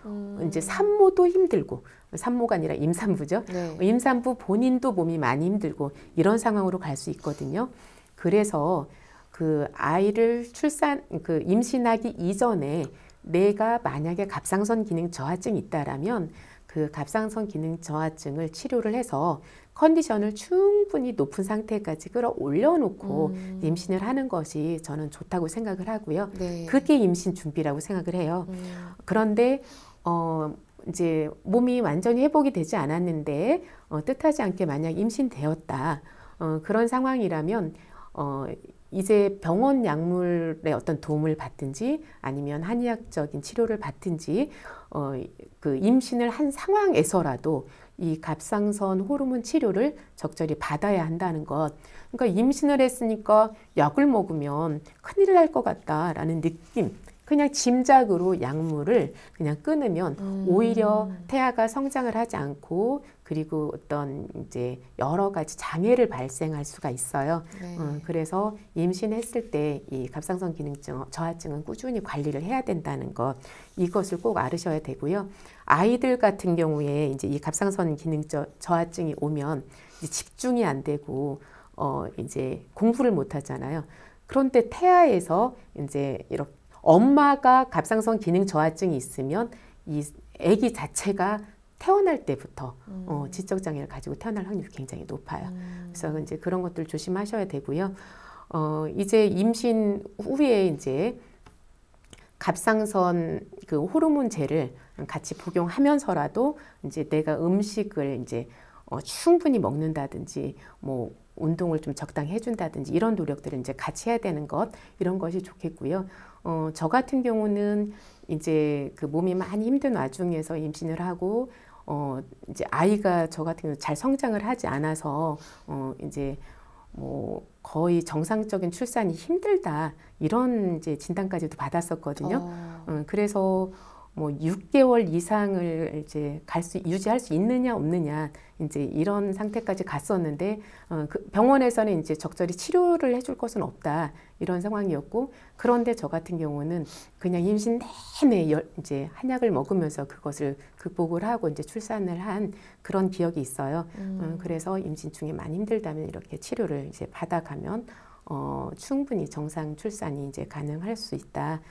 이제 산모도 힘들고, 산모가 아니라 임산부죠. 네. 임산부 본인도 몸이 많이 힘들고 이런 상황으로 갈 수 있거든요. 그래서 그 아이를 그 임신하기 이전에 내가 만약에 갑상선 기능 저하증이 있다라면 그 갑상선 기능 저하증을 치료를 해서 컨디션을 충분히 높은 상태까지 끌어올려 놓고 임신을 하는 것이 저는 좋다고 생각을 하고요. 네. 그게 임신 준비라고 생각을 해요. 그런데 이제 몸이 완전히 회복이 되지 않았는데 뜻하지 않게 만약 임신되었다. 그런 상황이라면 이제 병원 약물의 어떤 도움을 받든지 아니면 한의학적인 치료를 받든지 그 임신을 한 상황에서라도 이 갑상선 호르몬 치료를 적절히 받아야 한다는 것. 그러니까 임신을 했으니까 약을 먹으면 큰일 날 것 같다라는 느낌, 그냥 짐작으로 약물을 그냥 끊으면 오히려 태아가 성장을 하지 않고 그리고 어떤 이제 여러 가지 장애를 발생할 수가 있어요. 네. 그래서 임신했을 때 이 갑상선 기능 저하증은 꾸준히 관리를 해야 된다는 것, 이것을 꼭 알으셔야 되고요. 아이들 같은 경우에 이제 이 갑상선 기능 저하증이 오면 이제 집중이 안 되고 이제 공부를 못 하잖아요. 그런데 태아에서 이제 이렇게 엄마가 갑상선 기능 저하증이 있으면 이 아기 자체가 태어날 때부터 지적 장애를 가지고 태어날 확률이 굉장히 높아요. 그래서 이제 그런 것들 조심하셔야 되고요. 이제 임신 후에 이제 갑상선 그 호르몬제를 같이 복용하면서라도 이제 내가 음식을 이제 충분히 먹는다든지 뭐 운동을 좀 적당히 해준다든지 이런 노력들을 이제 같이 해야 되는 것, 이런 것이 좋겠고요. 저 같은 경우는 이제 그 몸이 많이 힘든 와중에서 임신을 하고 이제 아이가 저 같은 경우 잘 성장을 하지 않아서 이제 뭐 거의 정상적인 출산이 힘들다 이런 이제 진단까지도 받았었거든요. 그래서 뭐 6개월 이상을 이제 유지할 수 있느냐 없느냐 이제 이런 상태까지 갔었는데 그 병원에서는 이제 적절히 치료를 해줄 것은 없다 이런 상황이었고, 그런데 저 같은 경우는 그냥 임신 내내 이제 한약을 먹으면서 그것을 극복을 하고 이제 출산을 한 그런 기억이 있어요. 그래서 임신 중에 많이 힘들다면 이렇게 치료를 이제 받아가면 충분히 정상 출산이 이제 가능할 수 있다.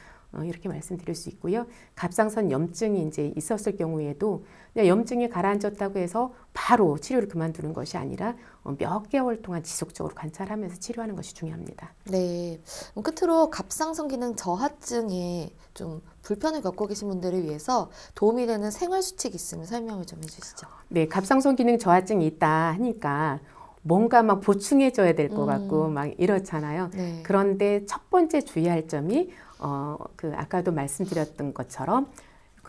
이렇게 말씀드릴 수 있고요. 갑상선 염증이 이제 있었을 경우에도 그냥 염증이 가라앉았다고 해서 바로 치료를 그만두는 것이 아니라 몇 개월 동안 지속적으로 관찰하면서 치료하는 것이 중요합니다. 네. 그럼 끝으로 갑상선 기능 저하증에 좀 불편을 겪고 계신 분들을 위해서 도움이 되는 생활 수칙이 있으면 설명을 좀 해주시죠. 네, 갑상선 기능 저하증이 있다 하니까 뭔가 막 보충해줘야 될 것 같고 막 이렇잖아요. 네. 그런데 첫 번째 주의할 점이 그 아까도 말씀드렸던 것처럼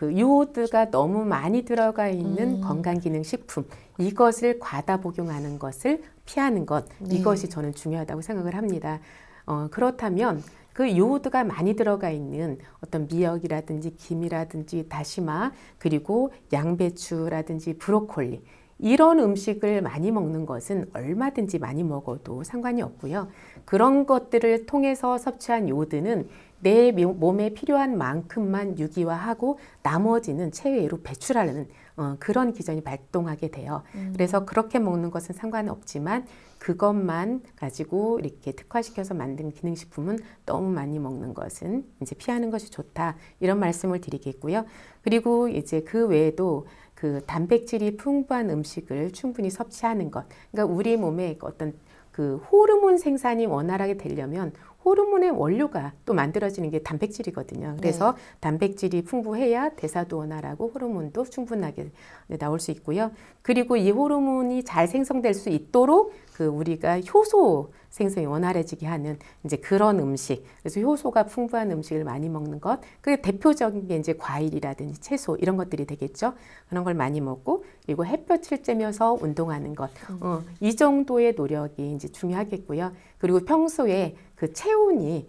그 요오드가 너무 많이 들어가 있는 건강기능식품, 이것을 과다 복용하는 것을 피하는 것, 이것이 저는 중요하다고 생각을 합니다. 그렇다면 그 요오드가 많이 들어가 있는 어떤 미역이라든지 김이라든지 다시마, 그리고 양배추라든지 브로콜리, 이런 음식을 많이 먹는 것은 얼마든지 많이 먹어도 상관이 없고요. 그런 것들을 통해서 섭취한 요오드는 내 몸에 필요한 만큼만 유기화하고 나머지는 체외로 배출하는 그런 기전이 발동하게 돼요. 그래서 그렇게 먹는 것은 상관없지만 그것만 가지고 이렇게 특화시켜서 만든 기능식품은 너무 많이 먹는 것은 이제 피하는 것이 좋다, 이런 말씀을 드리겠고요. 그리고 이제 그 외에도 그 단백질이 풍부한 음식을 충분히 섭취하는 것, 그러니까 우리 몸에 어떤 그 호르몬 생산이 원활하게 되려면 호르몬의 원료가 또 만들어지는 게 단백질이거든요. 그래서 단백질이 풍부해야 대사도 원활하고 호르몬도 충분하게 나올 수 있고요. 그리고 이 호르몬이 잘 생성될 수 있도록 그 우리가 효소 생성이 원활해지게 하는 이제 그런 음식, 그래서 효소가 풍부한 음식을 많이 먹는 것, 그게 대표적인 게 이제 과일이라든지 채소 이런 것들이 되겠죠. 그런 걸 많이 먹고, 그리고 햇볕을 쬐면서 운동하는 것, 이 정도의 노력이 이제 중요하겠고요. 그리고 평소에 그 체온이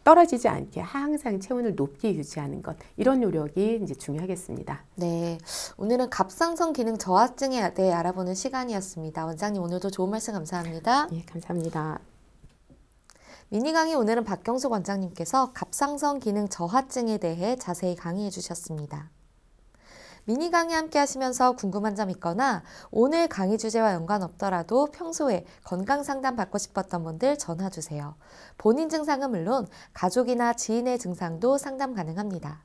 떨어지지 않게 항상 체온을 높게 유지하는 것, 이런 노력이 이제 중요하겠습니다. 네, 오늘은 갑상선 기능 저하증에 대해 알아보는 시간이었습니다. 원장님, 오늘도 좋은 말씀 감사합니다. 예, 감사합니다. 미니 강의, 오늘은 박경숙 원장님께서 갑상선 기능 저하증에 대해 자세히 강의해 주셨습니다. 미니 강의 함께 하시면서 궁금한 점 있거나 오늘 강의 주제와 연관 없더라도 평소에 건강 상담 받고 싶었던 분들 전화 주세요. 본인 증상은 물론 가족이나 지인의 증상도 상담 가능합니다.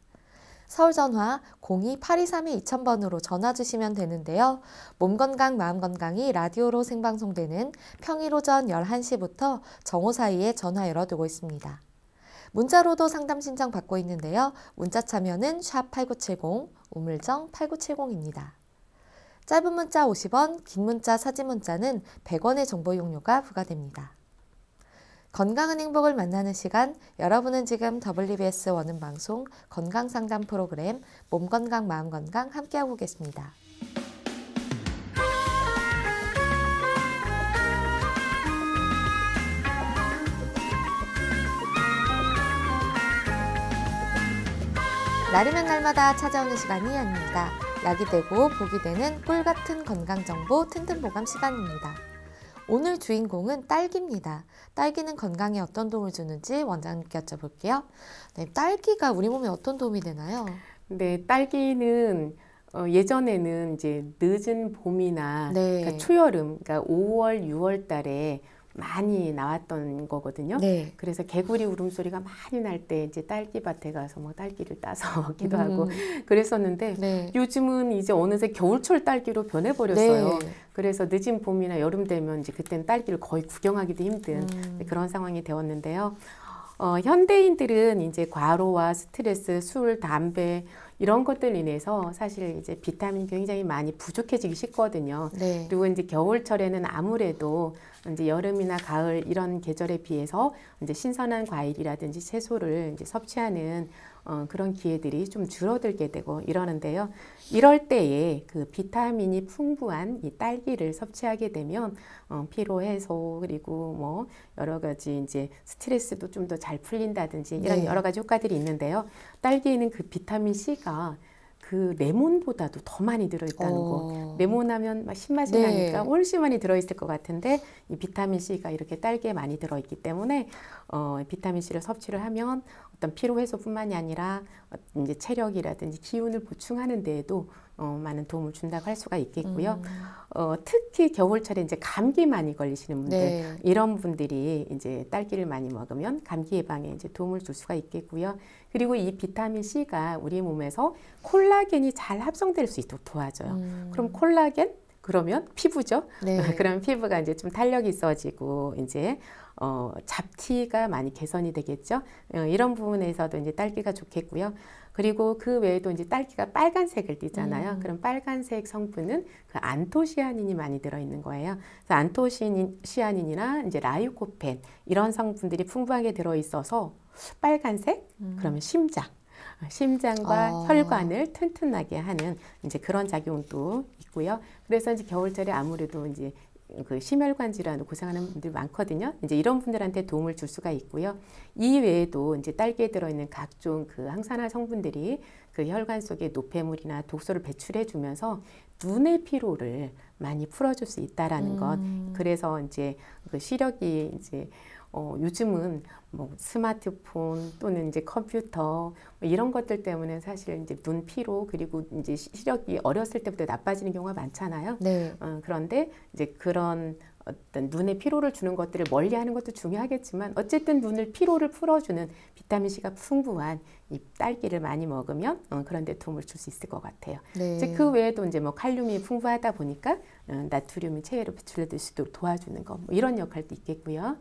서울 전화 02-8232-2000번으로 전화 주시면 되는데요. 몸건강 마음건강이 라디오로 생방송되는 평일 오전 11시부터 정오 사이에 전화 열어두고 있습니다. 문자로도 상담 신청 받고 있는데요. 문자 참여는 샵8970, 우물정 8970입니다. 짧은 문자 50원, 긴 문자 사진 문자는 100원의 정보 이용료가 부과됩니다. 건강한 행복을 만나는 시간, 여러분은 지금 WBS 원음방송 건강상담 프로그램 몸건강 마음건강 함께하고 계십니다. 날이면 날마다 찾아오는 시간이 아닙니다. 약이 되고 복이 되는 꿀같은 건강정보 튼튼보감 시간입니다. 오늘 주인공은 딸기입니다. 딸기는 건강에 어떤 도움을 주는지 원장님께 여쭤볼게요. 네, 딸기가 우리 몸에 어떤 도움이 되나요? 네, 딸기는 예전에는 이제 늦은 봄이나 그러니까 초여름, 그러니까 5월, 6월 달에 많이 나왔던 거거든요. 그래서 개구리 울음소리가 많이 날 때 이제 딸기밭에 가서 뭐 딸기를 따서 먹기도 하고 그랬었는데 요즘은 이제 어느새 겨울철 딸기로 변해버렸어요. 그래서 늦은 봄이나 여름 되면 이제 그때는 딸기를 거의 구경하기도 힘든 그런 상황이 되었는데요. 현대인들은 이제 과로와 스트레스, 술, 담배 이런 것들 인해서 사실 이제 비타민이 굉장히 많이 부족해지기 쉽거든요. 그리고 이제 겨울철에는 아무래도 이제 여름이나 가을 이런 계절에 비해서 이제 신선한 과일이라든지 채소를 이제 섭취하는 그런 기회들이 좀 줄어들게 되고 이러는데요. 이럴 때에 그 비타민이 풍부한 이 딸기를 섭취하게 되면 피로 해소, 그리고 뭐 여러 가지 이제 스트레스도 좀 더 잘 풀린다든지 이런 여러 가지 효과들이 있는데요. 딸기에는 그 비타민 C가 그 레몬보다도 더 많이 들어있다는 거. 레몬하면 막 신맛이 나니까 훨씬 많이 들어있을 것 같은데 이 비타민 C가 이렇게 딸기에 많이 들어있기 때문에 비타민 C를 섭취를 하면 어떤 피로 해소뿐만이 아니라 이제 체력이라든지 기운을 보충하는 데에도 많은 도움을 준다고 할 수가 있겠고요. 특히 겨울철에 이제 감기 많이 걸리시는 분들, 이런 분들이 이제 딸기를 많이 먹으면 감기 예방에 이제 도움을 줄 수가 있겠고요. 그리고 이 비타민 C가 우리 몸에서 콜라겐이 잘 합성될 수 있도록 도와줘요. 그럼 콜라겐? 그러면 피부죠. 그럼 피부가 이제 좀 탄력이 있어지고 이제 잡티가 많이 개선이 되겠죠. 이런 부분에서도 이제 딸기가 좋겠고요. 그리고 그 외에도 이제 딸기가 빨간색을 띠잖아요. 그럼 빨간색 성분은 그 안토시아닌이 많이 들어있는 거예요. 그래서 안토시아닌이나 이제 라이코펜 이런 성분들이 풍부하게 들어있어서 빨간색, 그러면 심장. 심장과 혈관을 튼튼하게 하는 이제 그런 작용도 있고요. 그래서 이제 겨울철에 아무래도 이제 그 심혈관 질환으로 고생하는 분들이 많거든요. 이제 이런 분들한테 도움을 줄 수가 있고요. 이 외에도 이제 딸기에 들어있는 각종 그 항산화 성분들이 그 혈관 속에 노폐물이나 독소를 배출해 주면서 눈의 피로를 많이 풀어줄 수 있다라는 것. 그래서 이제 그 시력이 이제 요즘은 뭐 스마트폰 또는 이제 컴퓨터 뭐 이런 것들 때문에 사실 이제 눈 피로 그리고 이제 시력이 어렸을 때부터 나빠지는 경우가 많잖아요. 네. 그런데 이제 그런 어떤 눈에 피로를 주는 것들을 멀리하는 것도 중요하겠지만 어쨌든 눈을 피로를 풀어주는 비타민 C가 풍부한 이 딸기를 많이 먹으면 그런 데 도움을 줄 수 있을 것 같아요. 네. 이제 그 외에도 이제 뭐 칼륨이 풍부하다 보니까 나트륨이 체외로 배출될 수 있도록 도와주는 거 뭐 이런 역할도 있겠고요.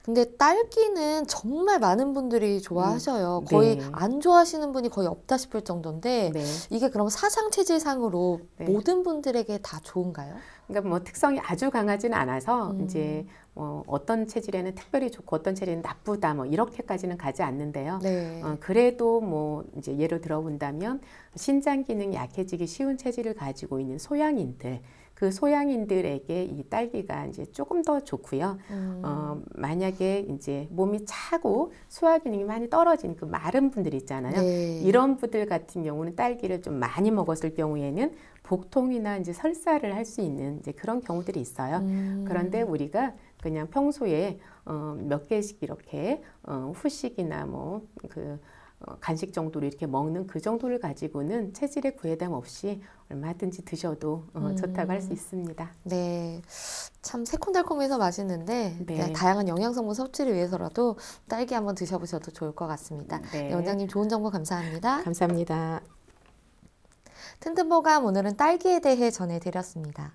근데 딸기는 정말 많은 분들이 좋아하셔요. 거의 네. 안 좋아하시는 분이 거의 없다 싶을 정도인데 네. 이게 그럼 사상 체질상으로 네. 모든 분들에게 다 좋은가요? 그러니까 뭐 특성이 아주 강하지는 않아서 이제 어떤 체질에는 특별히 좋고 어떤 체질에는 나쁘다 뭐 이렇게까지는 가지 않는데요. 네. 그래도 뭐 이제 예를 들어 본다면 신장 기능이 약해지기 쉬운 체질을 가지고 있는 소양인들 그 소양인들에게 이 딸기가 이제 조금 더 좋고요. 만약에 이제 몸이 차고 소화 기능이 많이 떨어진 그 마른 분들 있잖아요. 네. 이런 분들 같은 경우는 딸기를 좀 많이 먹었을 경우에는 복통이나 이제 설사를 할 수 있는 이제 그런 경우들이 있어요. 그런데 우리가 그냥 평소에 몇 개씩 이렇게 후식이나 뭐 그 간식 정도로 이렇게 먹는 그 정도를 가지고는 체질에 구애감 없이 얼마든지 드셔도 좋다고 할 수 있습니다. 네, 참 새콤달콤해서 맛있는데 네. 다양한 영양성분 섭취를 위해서라도 딸기 한번 드셔보셔도 좋을 것 같습니다. 네. 네, 원장님 좋은 정보 감사합니다. 감사합니다. 튼튼보감 오늘은 딸기에 대해 전해드렸습니다.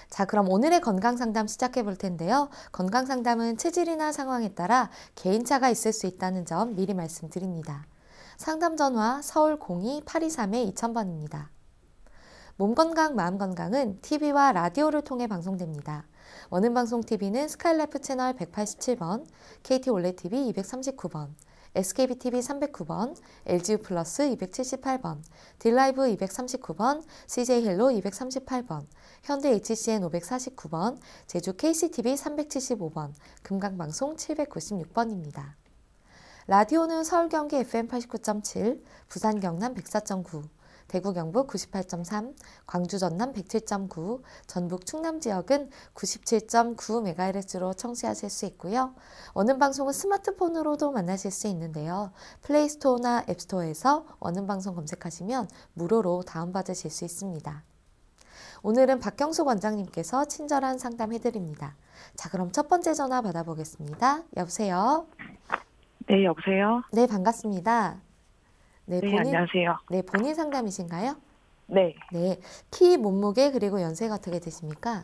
자, 그럼 오늘의 건강상담 시작해 볼 텐데요. 건강상담은 체질이나 상황에 따라 개인차가 있을 수 있다는 점 미리 말씀드립니다. 상담 전화 서울 02-823-2000번입니다. 몸건강, 마음건강은 TV와 라디오를 통해 방송됩니다. 원음방송TV는 스카이라이프 채널 187번, KT 올레TV 239번, SKBTV 309번, LGU 플러스 278번, 딜라이브 239번, CJ헬로 238번, 현대 HCN 549번, 제주 KCTV 375번, 금강방송 796번입니다. 라디오는 서울 경기 FM 89.7, 부산 경남 104.9, 대구 경북 98.3, 광주 전남 107.9, 전북 충남 지역은 97.9MHz로 청취하실 수 있고요. 원음방송은 스마트폰으로도 만나실 수 있는데요. 플레이스토어나 앱스토어에서 원음방송 검색하시면 무료로 다운받으실 수 있습니다. 오늘은 박경숙 원장님께서 친절한 상담해드립니다. 자, 그럼 첫 번째 전화 받아보겠습니다. 여보세요? 네, 여보세요? 네, 반갑습니다. 네, 안녕하세요. 네, 본인 상담이신가요? 네. 네, 키, 몸무게, 그리고 연세가 어떻게 되십니까?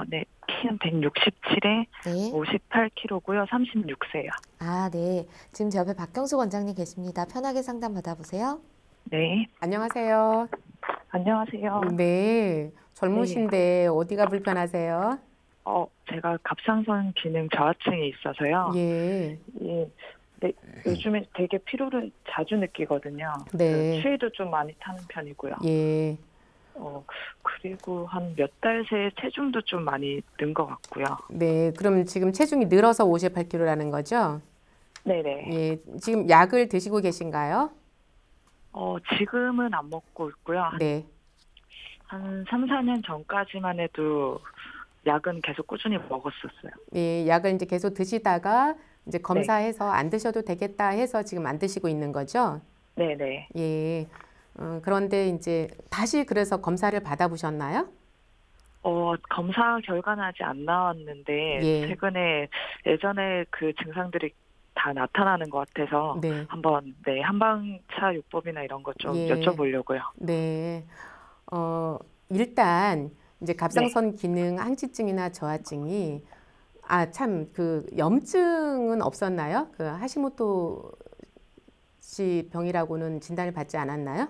네. 키는 167에 네. 58kg고요. 36세요. 아, 네. 지금 제 옆에 박경숙 원장님 계십니다. 편하게 상담 받아보세요. 네. 안녕하세요. 안녕하세요. 네. 젊으신데 어디가 불편하세요? 제가 갑상선 기능 저하층이 있어서요. 예. 예. 네, 요즘에 되게 피로를 자주 느끼거든요. 네. 추위도 좀 많이 타는 편이고요. 예. 그리고 한 몇 달 새에 체중도 좀 많이 는 것 같고요. 네. 그럼 지금 체중이 늘어서 58kg라는 거죠? 네네. 예. 지금 약을 드시고 계신가요? 지금은 안 먹고 있고요. 네. 한 3, 4년 전까지만 해도 약은 계속 꾸준히 먹었었어요. 예, 약을 이제 계속 드시다가 이제 검사해서 안 드셔도 되겠다 해서 지금 안 드시고 있는 거죠? 네네. 예. 그런데 이제 다시 그래서 검사를 받아보셨나요? 검사 결과는 아직 안 나왔는데 예. 최근에 예전에 그 증상들이 다 나타나는 것 같아서 네. 한번 한방차 요법이나 이런 것 좀 예. 여쭤보려고요. 네. 일단 이제 갑상선 기능 항지증이나 저하증이 참 그 염증은 없었나요? 그 하시모토 혹시 병이라고는 진단을 받지 않았나요?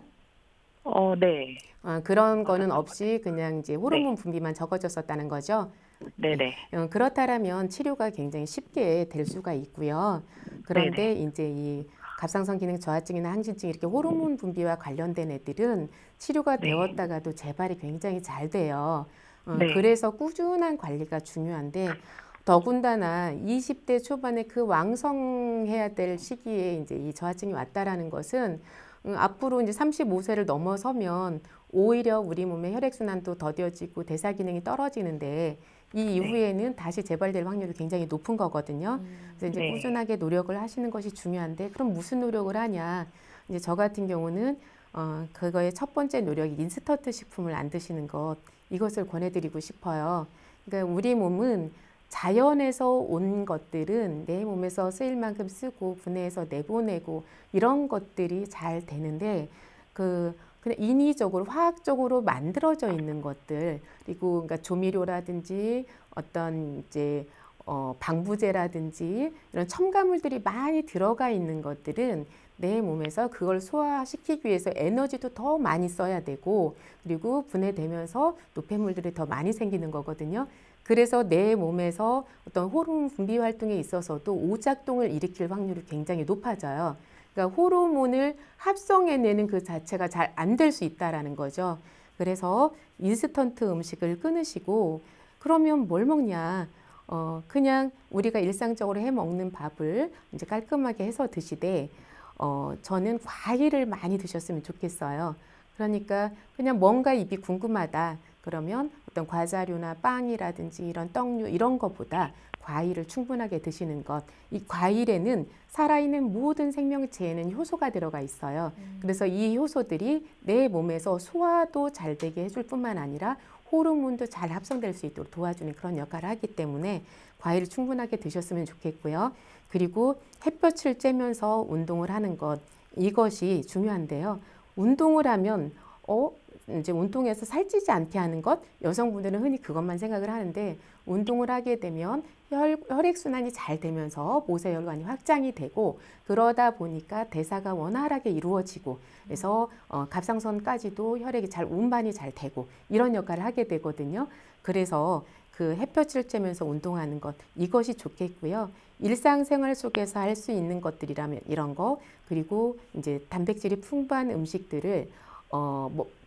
네. 그런 거는 받았던 것 없이 그냥 이제 호르몬 분비만 적어졌었다는 거죠. 네네. 그렇다면 치료가 굉장히 쉽게 될 수가 있고요. 그런데 이제 이 갑상선 기능 저하증이나 항진증 이렇게 호르몬 분비와 관련된 애들은 치료가 네. 되었다가도 재발이 굉장히 잘 돼요. 네. 그래서 꾸준한 관리가 중요한데 더군다나 20대 초반에 그 왕성해야 될 시기에 이제 이 저하증이 왔다라는 것은 앞으로 이제 35세를 넘어서면 오히려 우리 몸의 혈액순환도 더뎌지고 대사 기능이 떨어지는데 이 이후에는 다시 재발될 확률이 굉장히 높은 거거든요. 그래서 이제 꾸준하게 노력을 하시는 것이 중요한데 그럼 무슨 노력을 하냐? 이제 저 같은 경우는 그거의 첫 번째 노력이 인스턴트 식품을 안 드시는 것 이것을 권해드리고 싶어요. 그러니까 우리 몸은 자연에서 온 것들은 내 몸에서 쓰일 만큼 쓰고 분해해서 내보내고 이런 것들이 잘 되는데 그냥 인위적으로 화학적으로 만들어져 있는 것들 그리고 그러니까 조미료라든지 어떤 이제 방부제라든지 이런 첨가물들이 많이 들어가 있는 것들은 내 몸에서 그걸 소화시키기 위해서 에너지도 더 많이 써야 되고 그리고 분해되면서 노폐물들이 더 많이 생기는 거거든요. 그래서 내 몸에서 어떤 호르몬 분비 활동에 있어서도 오작동을 일으킬 확률이 굉장히 높아져요. 그러니까 호르몬을 합성해내는 그 자체가 잘 안 될 수 있다라는 거죠. 그래서 인스턴트 음식을 끊으시고 그러면 뭘 먹냐? 그냥 우리가 일상적으로 해 먹는 밥을 이제 깔끔하게 해서 드시되 저는 과일을 많이 드셨으면 좋겠어요. 그러니까 그냥 뭔가 입이 궁금하다. 그러면 어떤 과자류나 빵이라든지 이런 떡류 이런 것보다 과일을 충분하게 드시는 것. 이 과일에는 살아있는 모든 생명체에는 효소가 들어가 있어요. 그래서 이 효소들이 내 몸에서 소화도 잘 되게 해줄 뿐만 아니라 호르몬도 잘 합성될 수 있도록 도와주는 그런 역할을 하기 때문에 과일을 충분하게 드셨으면 좋겠고요. 그리고 햇볕을 쬐면서 운동을 하는 것 이것이 중요한데요. 운동을 하면 이제 운동해서 살찌지 않게 하는 것 여성분들은 흔히 그것만 생각을 하는데 운동을 하게 되면 혈액순환이 잘 되면서 모세혈관이 확장이 되고 그러다 보니까 대사가 원활하게 이루어지고 그래서 갑상선까지도 혈액이 잘 운반이 잘 되고 이런 역할을 하게 되거든요. 그래서 그 햇볕을 쬐면서 운동하는 것 이것이 좋겠고요. 일상생활 속에서 할 수 있는 것들이라면 이런 거 그리고 이제 단백질이 풍부한 음식들을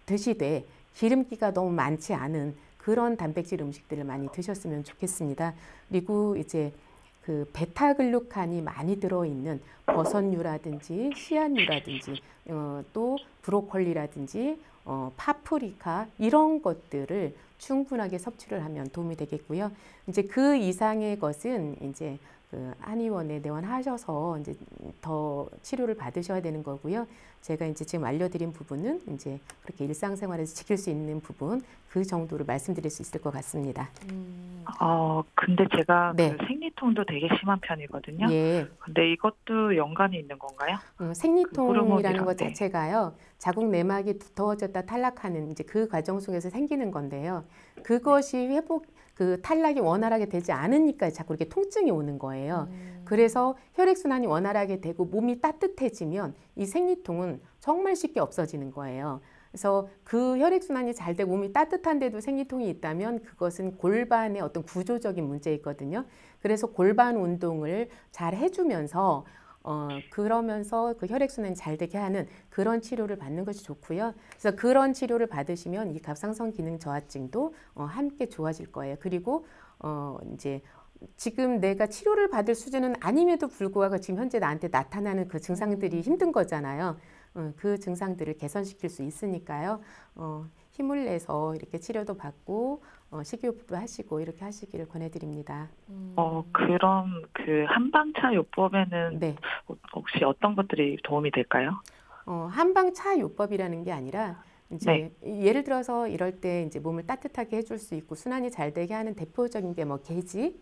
드시되 기름기가 너무 많지 않은 그런 단백질 음식들을 많이 드셨으면 좋겠습니다. 그리고 이제 그 베타글루칸이 많이 들어있는 버섯류라든지 씨앗류라든지 또 브로콜리라든지 파프리카 이런 것들을 충분하게 섭취를 하면 도움이 되겠고요. 이제 그 이상의 것은 이제 그 한의원에 내원하셔서 이제 더 치료를 받으셔야 되는 거고요. 제가 이제 지금 알려드린 부분은 이제 그렇게 일상생활에서 지킬 수 있는 부분 그 정도로 말씀드릴 수 있을 것 같습니다. 근데 제가 네. 그 생리통도 되게 심한 편이거든요. 예. 근데 이것도 연관이 있는 건가요? 생리통이라는 것 네. 자체가요. 자궁 내막이 두터워졌다 탈락하는 이제 그 과정 속에서 생기는 건데요. 그것이 그 탈락이 원활하게 되지 않으니까 자꾸 이렇게 통증이 오는 거예요. 그래서 혈액순환이 원활하게 되고 몸이 따뜻해지면 이 생리통은 정말 쉽게 없어지는 거예요. 그래서 그 혈액순환이 잘 되고 몸이 따뜻한데도 생리통이 있다면 그것은 골반의 어떤 구조적인 문제있거든요. 그래서 골반 운동을 잘 해주면서 그러면서 그 혈액순환이 잘 되게 하는 그런 치료를 받는 것이 좋고요. 그래서 그런 치료를 받으시면 이 갑상선 기능 저하증도 함께 좋아질 거예요. 그리고 이제 지금 내가 치료를 받을 수준은 아님에도 불구하고 지금 현재 나한테 나타나는 그 증상들이 힘든 거잖아요. 그 증상들을 개선시킬 수 있으니까요. 힘을 내서 이렇게 치료도 받고 식이요법도 하시고 이렇게 하시기를 권해드립니다. 그럼 그 한방차 요법에는 네. 혹시 어떤 것들이 도움이 될까요? 한방차 요법이라는 게 아니라 이제 예를 들어서 이럴 때 이제 몸을 따뜻하게 해줄 수 있고 순환이 잘 되게 하는 대표적인 게 뭐 계지,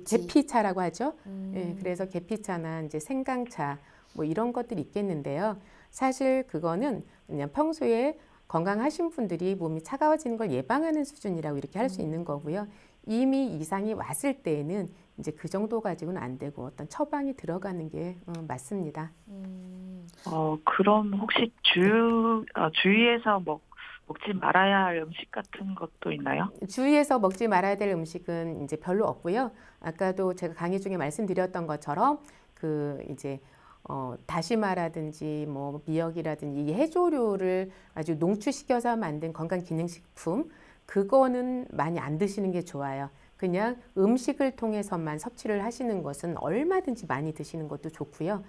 계피차라고 하죠. 예, 그래서 계피차나 이제 생강차 뭐 이런 것들이 있겠는데요. 사실 그거는 그냥 평소에 건강하신 분들이 몸이 차가워지는 걸 예방하는 수준이라고 이렇게 할 수 있는 거고요. 이미 이상이 왔을 때에는 이제 그 정도 가지고는 안 되고 어떤 처방이 들어가는 게 맞습니다. 그럼 혹시 주위에서 먹지 말아야 할 음식 같은 것도 있나요? 주위에서 먹지 말아야 될 음식은 이제 별로 없고요. 아까도 제가 강의 중에 말씀드렸던 것처럼 이제 다시마라든지 뭐 미역이라든지 이 해조류를 아주 농축시켜서 만든 건강기능식품, 그거는 많이 안 드시는 게 좋아요. 그냥 음식을 통해서만 섭취를 하시는 것은 얼마든지 많이 드시는 것도 좋고요.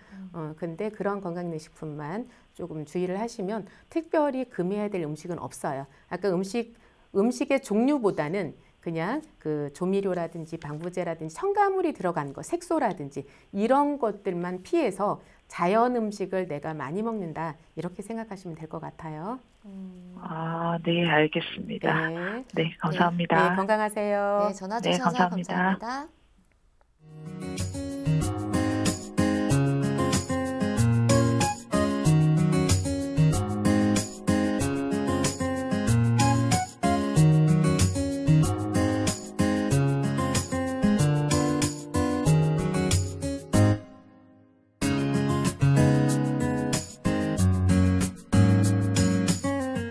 근데 그런 건강기능식품만 조금 주의를 하시면 특별히 금해야 될 음식은 없어요. 아까 음식의 종류보다는 그냥 그 조미료라든지 방부제라든지 첨가물이 들어간 거, 색소라든지 이런 것들만 피해서 자연 음식을 내가 많이 먹는다, 이렇게 생각하시면 될 것 같아요. 네, 알겠습니다. 네. 네, 감사합니다. 네, 건강하세요. 네, 전화 네, 주셔서 감사합니다. 감사합니다.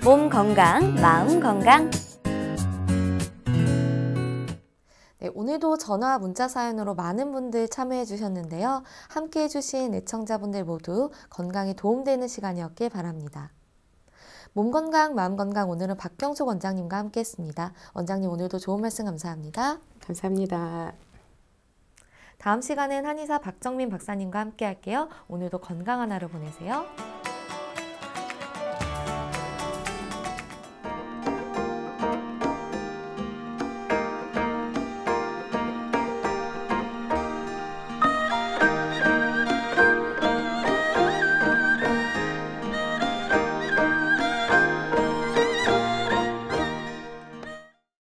몸 건강, 마음 건강. 네, 오늘도 전화 문자 사연으로 많은 분들 참여해 주셨는데요. 함께 해주신 애청자분들 모두 건강에 도움되는 시간이었길 바랍니다. 몸 건강, 마음 건강, 오늘은 박병숙 원장님과 함께 했습니다. 원장님, 오늘도 좋은 말씀 감사합니다. 감사합니다. 다음 시간엔 한의사 박정민 박사님과 함께 할게요. 오늘도 건강한 하루 보내세요.